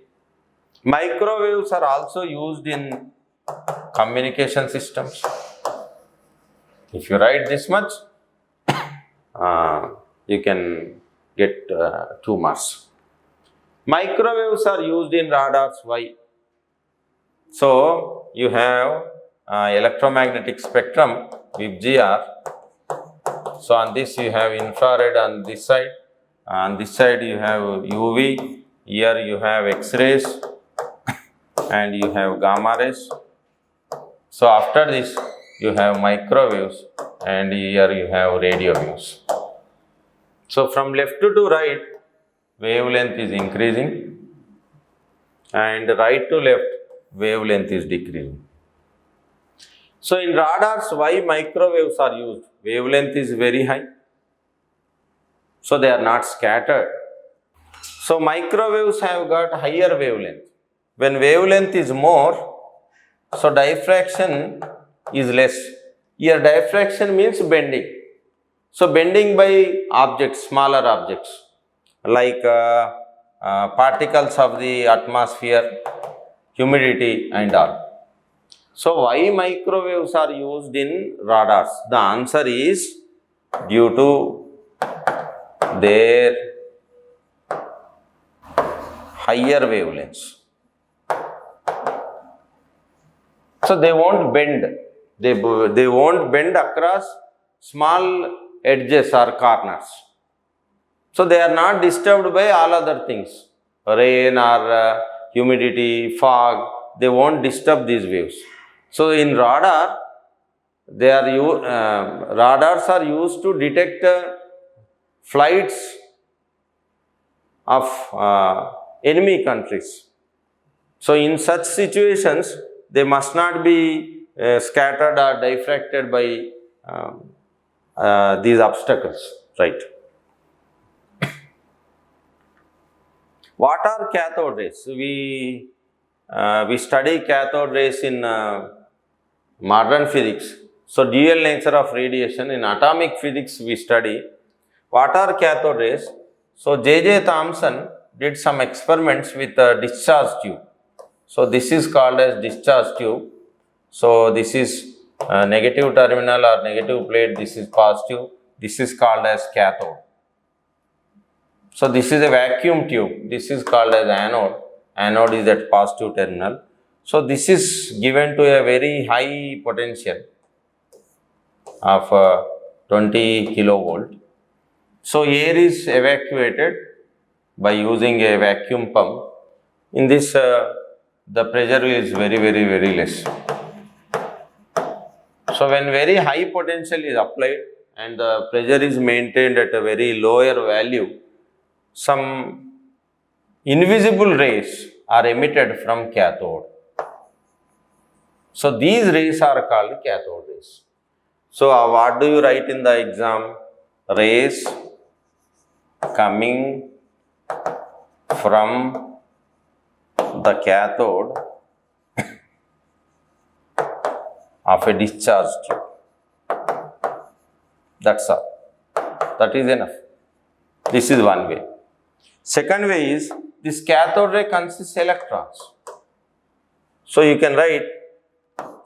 Microwaves are also used in communication systems. If you write this much, you can get 2 marks. Microwaves are used in radars. Why? So you have electromagnetic spectrum, VIBGR. So on this you have infrared on this side. On this side you have UV. Here you have X-rays and you have gamma rays. So after this you have microwaves and here you have radio waves. So from left to right, wavelength is increasing, and right to left, wavelength is decreasing. So in radars, why microwaves are used? Wavelength is very high, so they are not scattered. So microwaves have got higher wavelength. When wavelength is more, so diffraction is less. Here diffraction means bending. So bending by objects, smaller objects, like particles of the atmosphere, humidity and all. So why microwaves are used in radars? The answer is due to their higher wavelengths. So they won't bend. They won't bend across small edges or corners. So they are not disturbed by all other things, rain or humidity, fog. They won't disturb these waves. So in radar, radars are used to detect flights of enemy countries. So in such situations, they must not be scattered or diffracted by these obstacles, right? What are cathode rays? We study cathode rays in modern physics. So dual nature of radiation in atomic physics we study. What are cathode rays? So J.J. Thomson did some experiments with a discharge tube. So this is called as discharge tube. So this is negative terminal or negative plate, this is positive, this is called as cathode. So this is a vacuum tube, this is called as anode, anode is at positive terminal. So this is given to a very high potential of 20 kilovolt. So air is evacuated by using a vacuum pump. In this the pressure is very less. So when very high potential is applied and the pressure is maintained at a very lower value, some invisible rays are emitted from cathode. So these rays are called cathode rays. So what do you write in the exam? Rays coming from the cathode of a discharge tube. That's all. That is enough. This is one way. Second way is, this cathode ray consists electrons. So you can write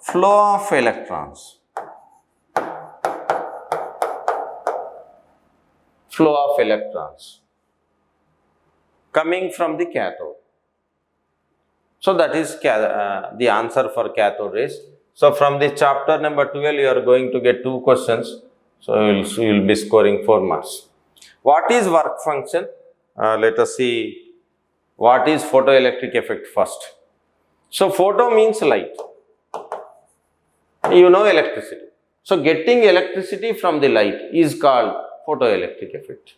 flow of electrons. Flow of electrons coming from the cathode. So that is the answer for cathode rays. So from the chapter number 12, you are going to get 2 questions. So you will be scoring 4 marks. What is work function? Let us see what is photoelectric effect first. So photo means light. You know electricity. So getting electricity from the light is called photoelectric effect.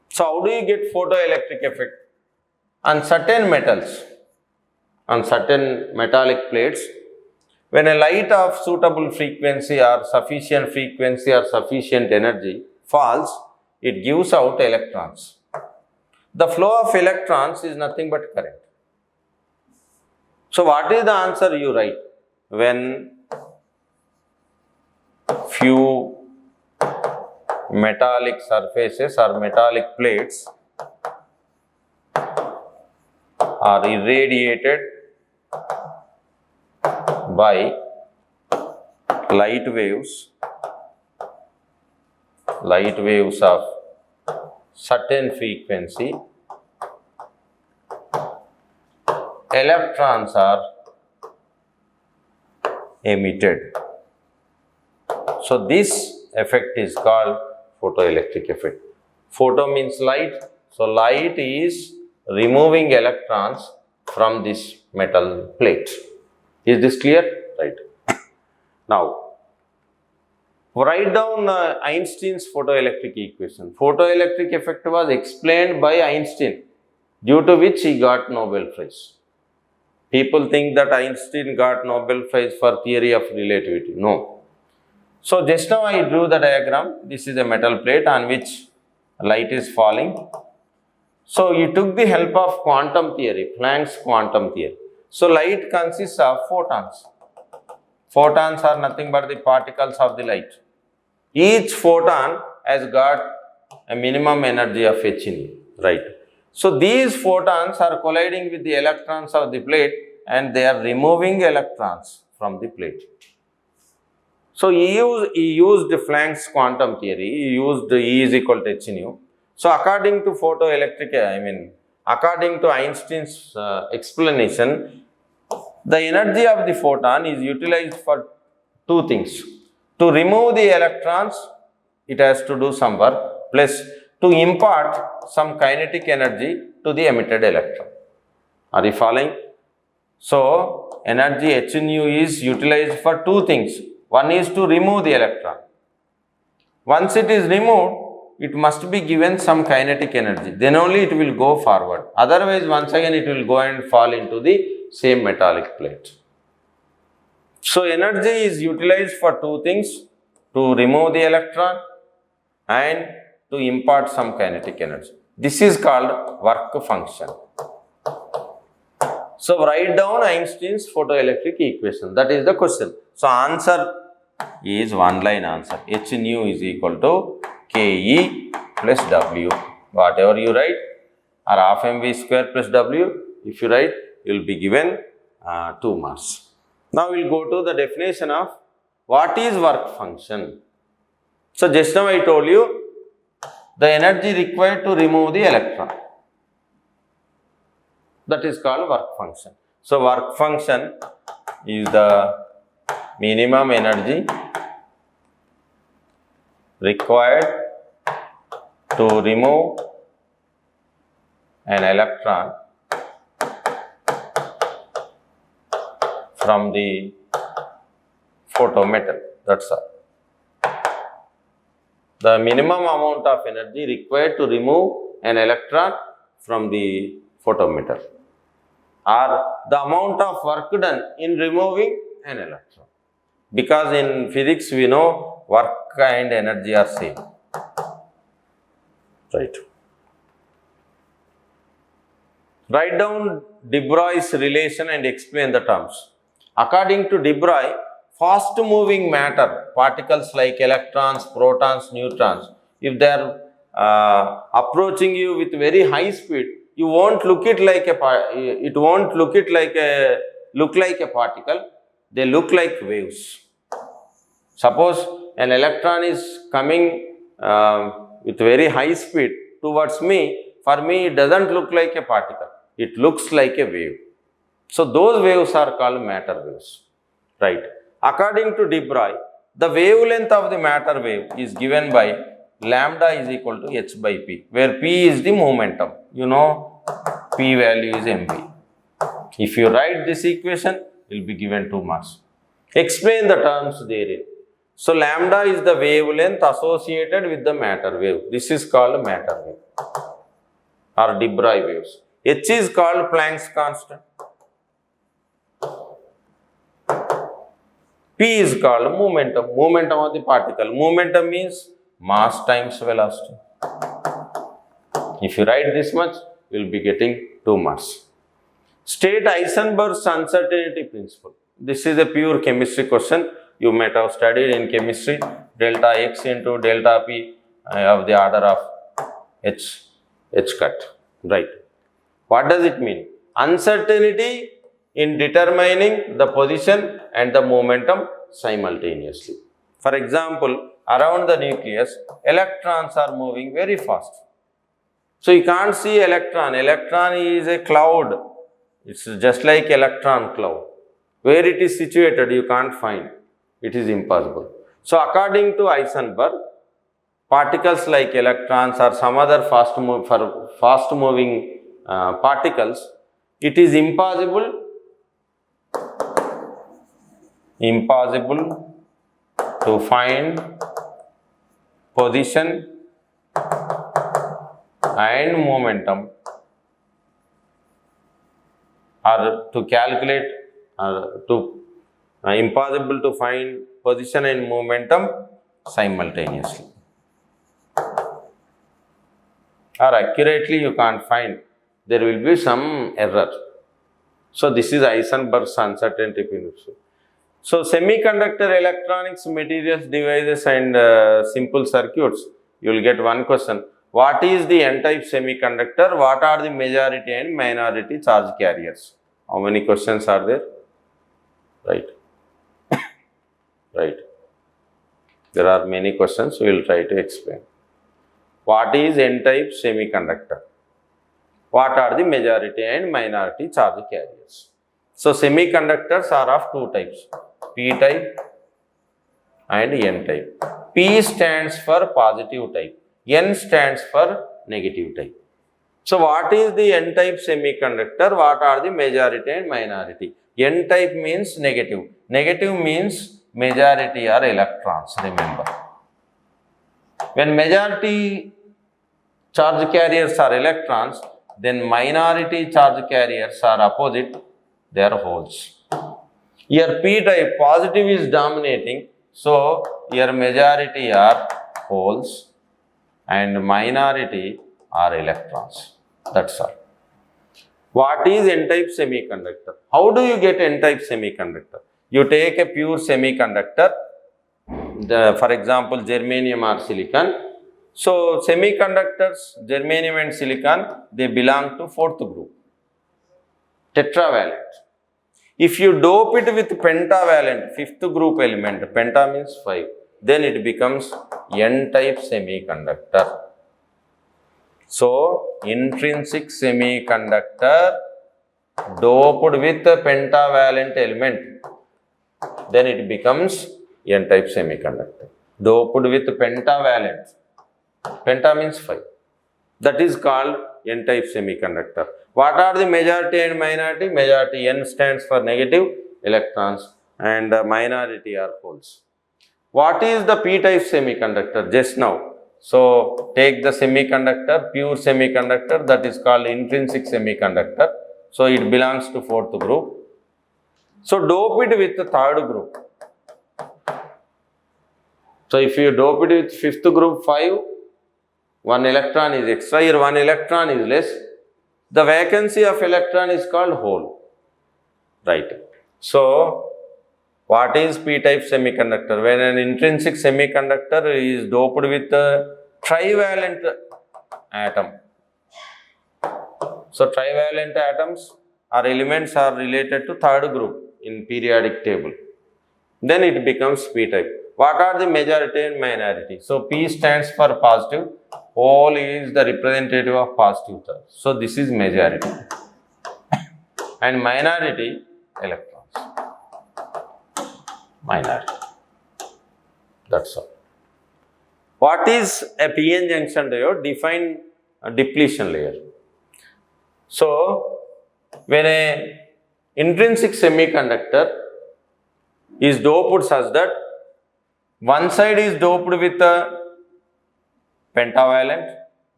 So how do you get photoelectric effect? On certain metals, on certain metallic plates, when a light of suitable frequency or sufficient energy falls, it gives out electrons. The flow of electrons is nothing but current. So what is the answer you write? When few metallic surfaces or metallic plates are irradiated by light waves of certain frequency, electrons are emitted. So this effect is called photoelectric effect. Photo means light. So light is removing electrons from this metal plate. Is this clear? Right. Now, write down Einstein's photoelectric equation. Photoelectric effect was explained by Einstein, due to which he got Nobel Prize. People think that Einstein got Nobel Prize for theory of relativity. No. So just now I drew the diagram. This is a metal plate on which light is falling. So you took the help of quantum theory, Planck's quantum theory. So light consists of photons. Photons are nothing but the particles of the light. Each photon has got a minimum energy of h in it, right? So these photons are colliding with the electrons of the plate and they are removing electrons from the plate. So he used Planck's quantum theory, he used E is equal to h nu. So according to according to Einstein's explanation, the energy of the photon is utilized for two things. To remove the electrons, it has to do some work, plus to impart some kinetic energy to the emitted electron. Are you following? So, energy h nu is utilized for two things. One is to remove the electron. Once it is removed, it must be given some kinetic energy. Then only it will go forward. Otherwise, once again it will go and fall into the same metallic plate. So, energy is utilized for two things, to remove the electron and to impart some kinetic energy. This is called work function. So, write down Einstein's photoelectric equation. That is the question. So, answer is one line answer. H nu is equal to Ke plus W. Whatever you write, or half mv square plus W, if you write, you will be given 2 marks. Now, we will go to the definition of what is work function. So, just now I told you the energy required to remove the electron. That is called work function. So, work function is the minimum energy required to remove an electron from the photometal. That's all. The minimum amount of energy required to remove an electron from the photometer, or the amount of work done in removing an electron. Because in physics we know work and energy are same. Right. Write down de Broglie's relation and explain the terms. According to de Broglie, fast moving matter, particles like electrons, protons, neutrons, if they are approaching you with very high speed, you won't look like a particle, they look like waves. Suppose an electron is coming with very high speed towards me, for me it doesn't look like a particle, it looks like a wave. So, those waves are called matter waves, right. According to de Broglie, the wavelength of the matter wave is given by lambda is equal to h by p, where p is the momentum. You know, p value is mv. If you write this equation, you will be given 2 marks. Explain the terms therein. So, lambda is the wavelength associated with the matter wave. This is called matter wave or de Broglie waves. H is called Planck's constant. P is called momentum, momentum of the particle. Momentum means mass times velocity. If you write this much, you will be getting 2 marks. State Heisenberg's uncertainty principle. This is a pure chemistry question. You might have studied in chemistry, delta X into delta P of the order of H cut, right. What does it mean? Uncertainty in determining the position and the momentum simultaneously. For example, around the nucleus, electrons are moving very fast. So, you can't see electron. Electron is a cloud. It's just like electron cloud. Where it is situated, you can't find. It is impossible. So, according to Heisenberg, particles like electrons or some other fast moving particles, it is impossible to find position and momentum, or to calculate impossible to find position and momentum simultaneously, or accurately you can't find. There will be some error. So, this is Heisenberg's uncertainty principle. So, semiconductor, electronics, materials, devices and simple circuits, you will get one question. What is the n-type semiconductor? What are the majority and minority charge carriers? How many questions are there? Right. Right. There are many questions, we will try to explain. What is n-type semiconductor? What are the majority and minority charge carriers? So, semiconductors are of two types, p-type and N type. P stands for positive type, N stands for negative type. So what is the N type semiconductor? What are the majority and minority? N type means negative. Negative means majority are electrons, remember. When majority charge carriers are electrons, then minority charge carriers are opposite, they are holes. Here P type positive is dominating, so here majority are holes and minority are electrons. That's all. What is N-type semiconductor? How do you get N-type semiconductor? You take a pure semiconductor, for example, germanium or silicon. So, semiconductors, germanium and silicon, they belong to fourth group, tetravalent. If you dope it with pentavalent, fifth group element, penta means 5, then it becomes N-type semiconductor. So, intrinsic semiconductor doped with a pentavalent element, then it becomes N-type semiconductor. Doped with pentavalent, penta means 5. That is called N-type semiconductor. What are the majority and minority? Majority, N stands for negative electrons and minority are holes. What is the P-type semiconductor? Just now. So, take the semiconductor, pure semiconductor, that is called intrinsic semiconductor. So, it belongs to fourth group. So, dope it with the third group. So, if you dope it with fifth group 5, 1 electron is extra, here 1 electron is less. The vacancy of electron is called hole, right? So, what is P-type semiconductor? When an intrinsic semiconductor is doped with a trivalent atom. So, trivalent atoms or elements are related to third group in periodic table. Then it becomes P-type. What are the majority and minority? So, P stands for positive, hole is the representative of positive charge. So, this is majority and minority electrons. Minority. That's all. What is a PN junction diode? Define a depletion layer. So, when a intrinsic semiconductor is doped such that one side is doped with a pentavalent,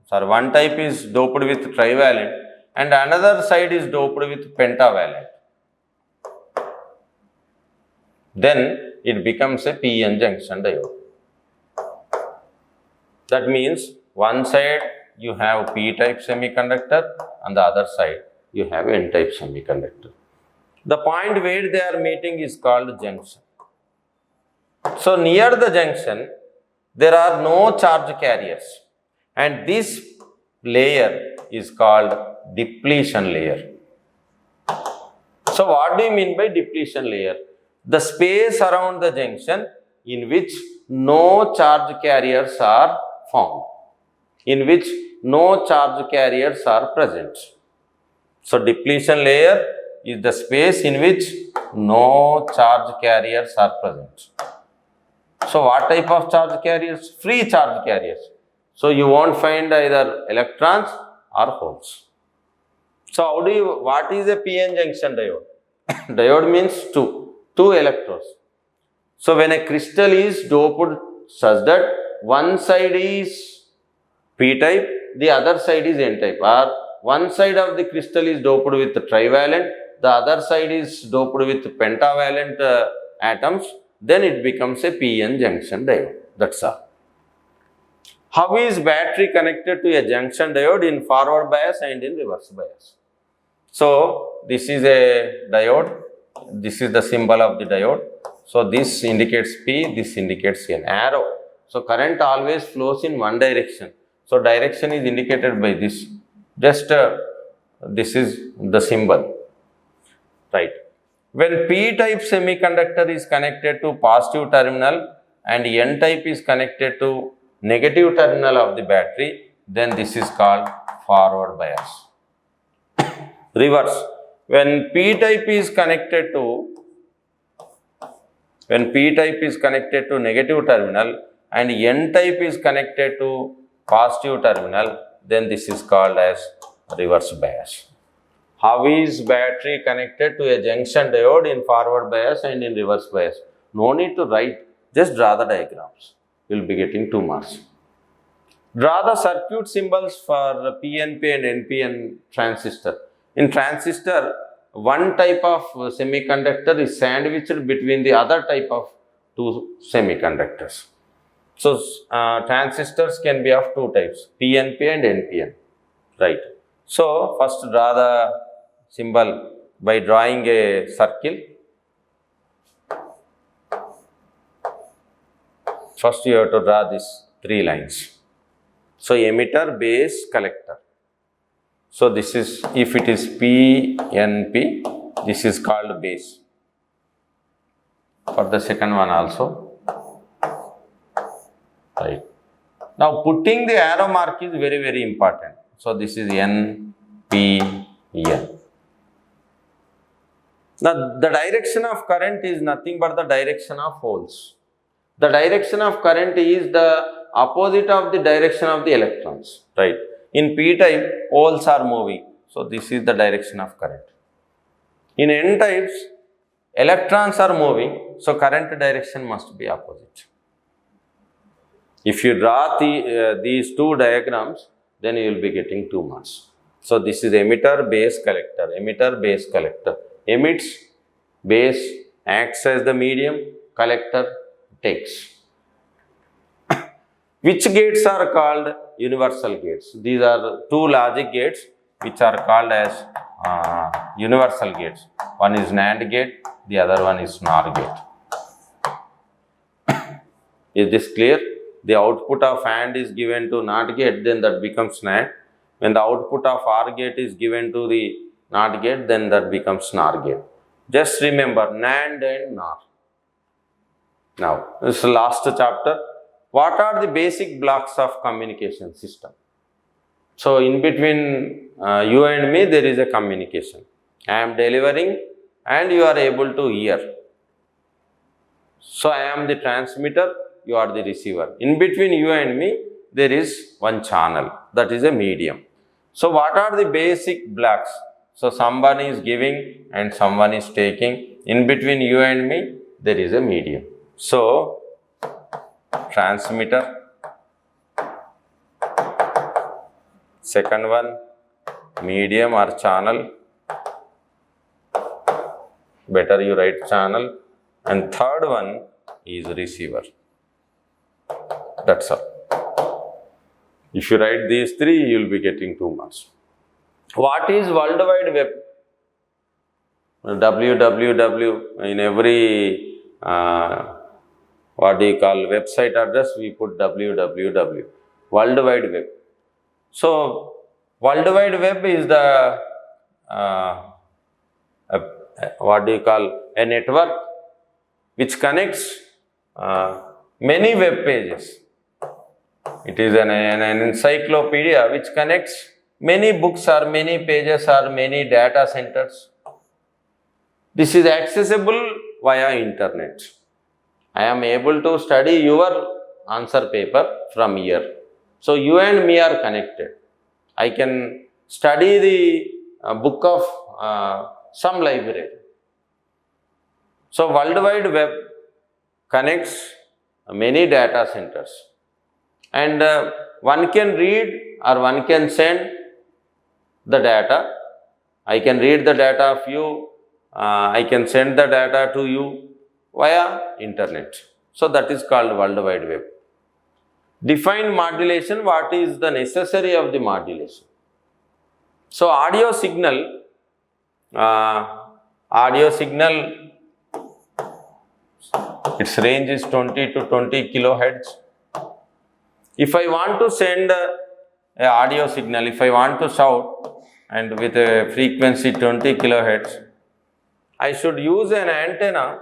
sorry, one type is doped with trivalent and another side is doped with pentavalent, then it becomes a PN junction diode. That means one side you have P-type semiconductor and the other side you have N-type semiconductor. The point where they are meeting is called junction. So, near the junction there are no charge carriers and this layer is called depletion layer. So, what do you mean by depletion layer? The space around the junction in which no charge carriers are found, in which no charge carriers are present. So, depletion layer is the space in which no charge carriers are present. So, what type of charge carriers? Free charge carriers. So, you won't find either electrons or holes. So, what is a PN junction diode? Diode means two electrodes. So, when a crystal is doped such that one side is P-type, the other side is N-type, or one side of the crystal is doped with trivalent, the other side is doped with pentavalent atoms, then it becomes a PN junction diode. That's all. How is battery connected to a junction diode in forward bias and in reverse bias? So, this is a diode, this is the symbol of the diode. So, this indicates P, this indicates an arrow. So, current always flows in one direction. So, direction is indicated by this. Just this is the symbol, right? When P-type semiconductor is connected to positive terminal and N-type is connected to negative terminal of the battery, then this is called forward bias. Reverse. When P-type is connected to When p-type is connected to negative terminal and n-type is connected to positive terminal, then this is called as reverse bias. How is battery connected to a junction diode in forward bias and in reverse bias? No need to write, just draw the diagrams. You will be getting 2 marks. Draw the circuit symbols for PNP and NPN transistor. In transistor, one type of semiconductor is sandwiched between the other type of 2 semiconductors. So, transistors can be of 2 types, PNP and NPN, right? So, first draw the symbol by drawing a circle. First you have to draw these 3 lines. So, emitter, base, collector. So, this is, if it is PNP, this is called base. For the second one also, right. Now, putting the arrow mark is very, very important. So, this is NPN. Now, the direction of current is nothing but the direction of holes. The direction of current is the opposite of the direction of the electrons, right? In p-type, holes are moving. So, this is the direction of current. In n-types, electrons are moving. So, current direction must be opposite. If you draw these 2 diagrams, then you will be getting 2 marks. So, this is emitter, base, collector. Emitter, base, collector. Emits, base acts as the medium, collector takes. Which gates are called universal gates? These are 2 logic gates which are called as universal gates. One is NAND gate, the other one is NOR gate. Is this clear? The output of AND is given to NOT gate, then that becomes NAND. When the output of OR gate is given to the NOT gate, then that becomes NOR gate. Just remember NAND and NOR. Now, this is the last chapter. What are the basic blocks of communication system? So, in between you and me, there is a communication. I am delivering and you are able to hear. So, I am the transmitter, you are the receiver. In between you and me, there is one channel, that is a medium. So, what are the basic blocks? So, someone is giving and someone is taking. In between you and me, there is a medium. So, transmitter, second one medium or channel, better you write channel, and third one is receiver. That's all. If you write these 3, you will be getting 2 marks. What is World Wide Web? www, in every website address we put www, World Wide Web. So, World Wide Web is the a network which connects many web pages. It is an encyclopedia which connects many books or many pages or many data centers. This is accessible via internet. I am able to study your answer paper from here. So, you and me are connected. I can study the book of some library. So, World Wide Web connects many data centers, and one can read or one can send the data. I can read the data of you, I can send the data to you via internet. So, that is called World Wide Web. Define modulation. What is the necessary of the modulation? So, audio signal, its range is 20 to 20 kilohertz. If I want to send a audio signal, if I want to shout and with a frequency 20 kilohertz, I should use an antenna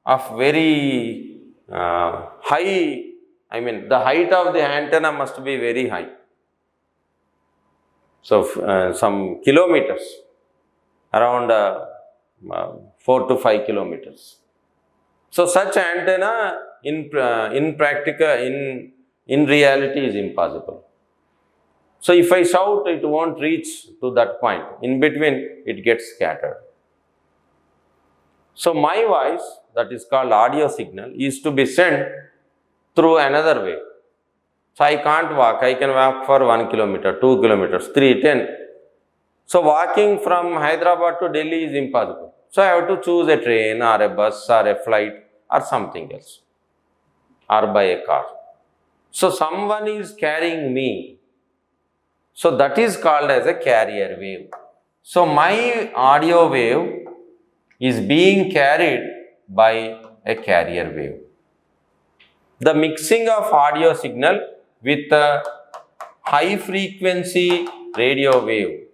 of very high, the height of the antenna must be very high. So, some kilometers, around 4 to 5 kilometers. So such antenna in practical, in reality is impossible. So if I shout, it won't reach to that point. In between, it gets scattered. So my voice, that is called audio signal, is to be sent through another way. So I can't walk. I can walk for 1 kilometer, 2 kilometers, 3, 10. So walking from Hyderabad to Delhi is impossible. So I have to choose a train or a bus or a flight or something else, or by a car. So someone is carrying me. So that is called as a carrier wave. So my audio wave is being carried by a carrier wave. The mixing of audio signal with a high frequency radio wave.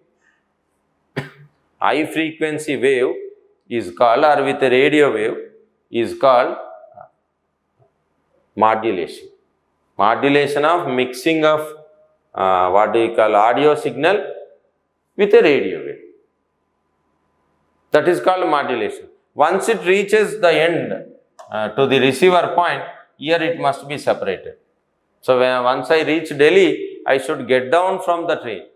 High frequency wave is called, or with a radio wave, is called modulation. Modulation of mixing of what do you call audio signal with a radio wave. That is called modulation. Once it reaches the end to the receiver point, here it must be separated. So once I reach Delhi, I should get down from the train.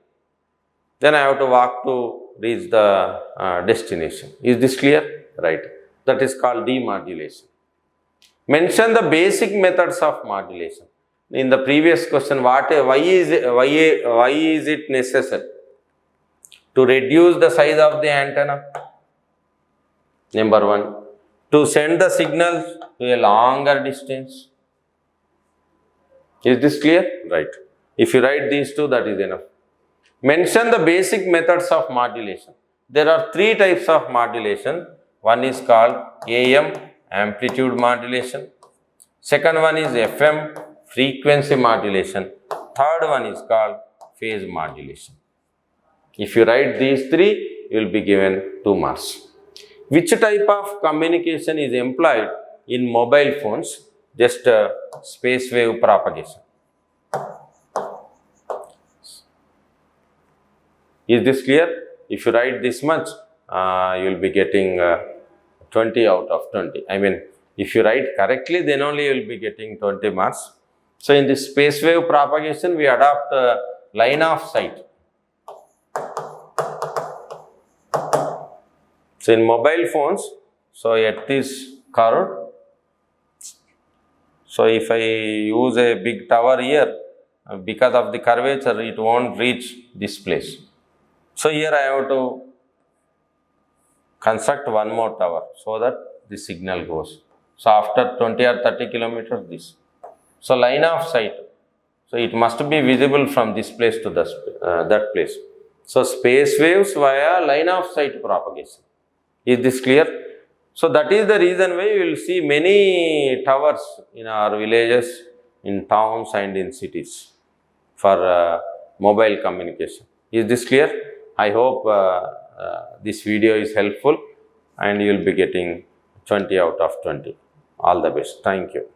Then I have to walk to reach the destination. Is this clear? Right. That is called demodulation. Mention the basic methods of modulation. In the previous question, why is it necessary to reduce the size of the antenna? Number one, to send the signals to a longer distance. Is this clear? Right. If you write these two, that is enough. Mention the basic methods of modulation. There are three types of modulation. One is called AM, amplitude modulation. Second one is FM, frequency modulation. Third one is called phase modulation. If you write these three, you will be given 2 marks. Which type of communication is employed in mobile phones? Just space wave propagation. Is this clear? If you write this much, you will be getting 20 out of 20. I mean, if you write correctly, then only you will be getting 20 marks. So in this space wave propagation, we adopt line of sight. So in mobile phones, so earth is curved. So if I use a big tower here, because of the curvature, it won't reach this place. So here I have to construct one more tower so that the signal goes. So after 20 or 30 kilometers, this. So line of sight. So it must be visible from this place to that place. So space waves via line of sight propagation. Is this clear? So that is the reason why you will see many towers in our villages, in towns and in cities for mobile communication. Is this clear? I hope this video is helpful and you will be getting 20 out of 20. All the best. Thank you.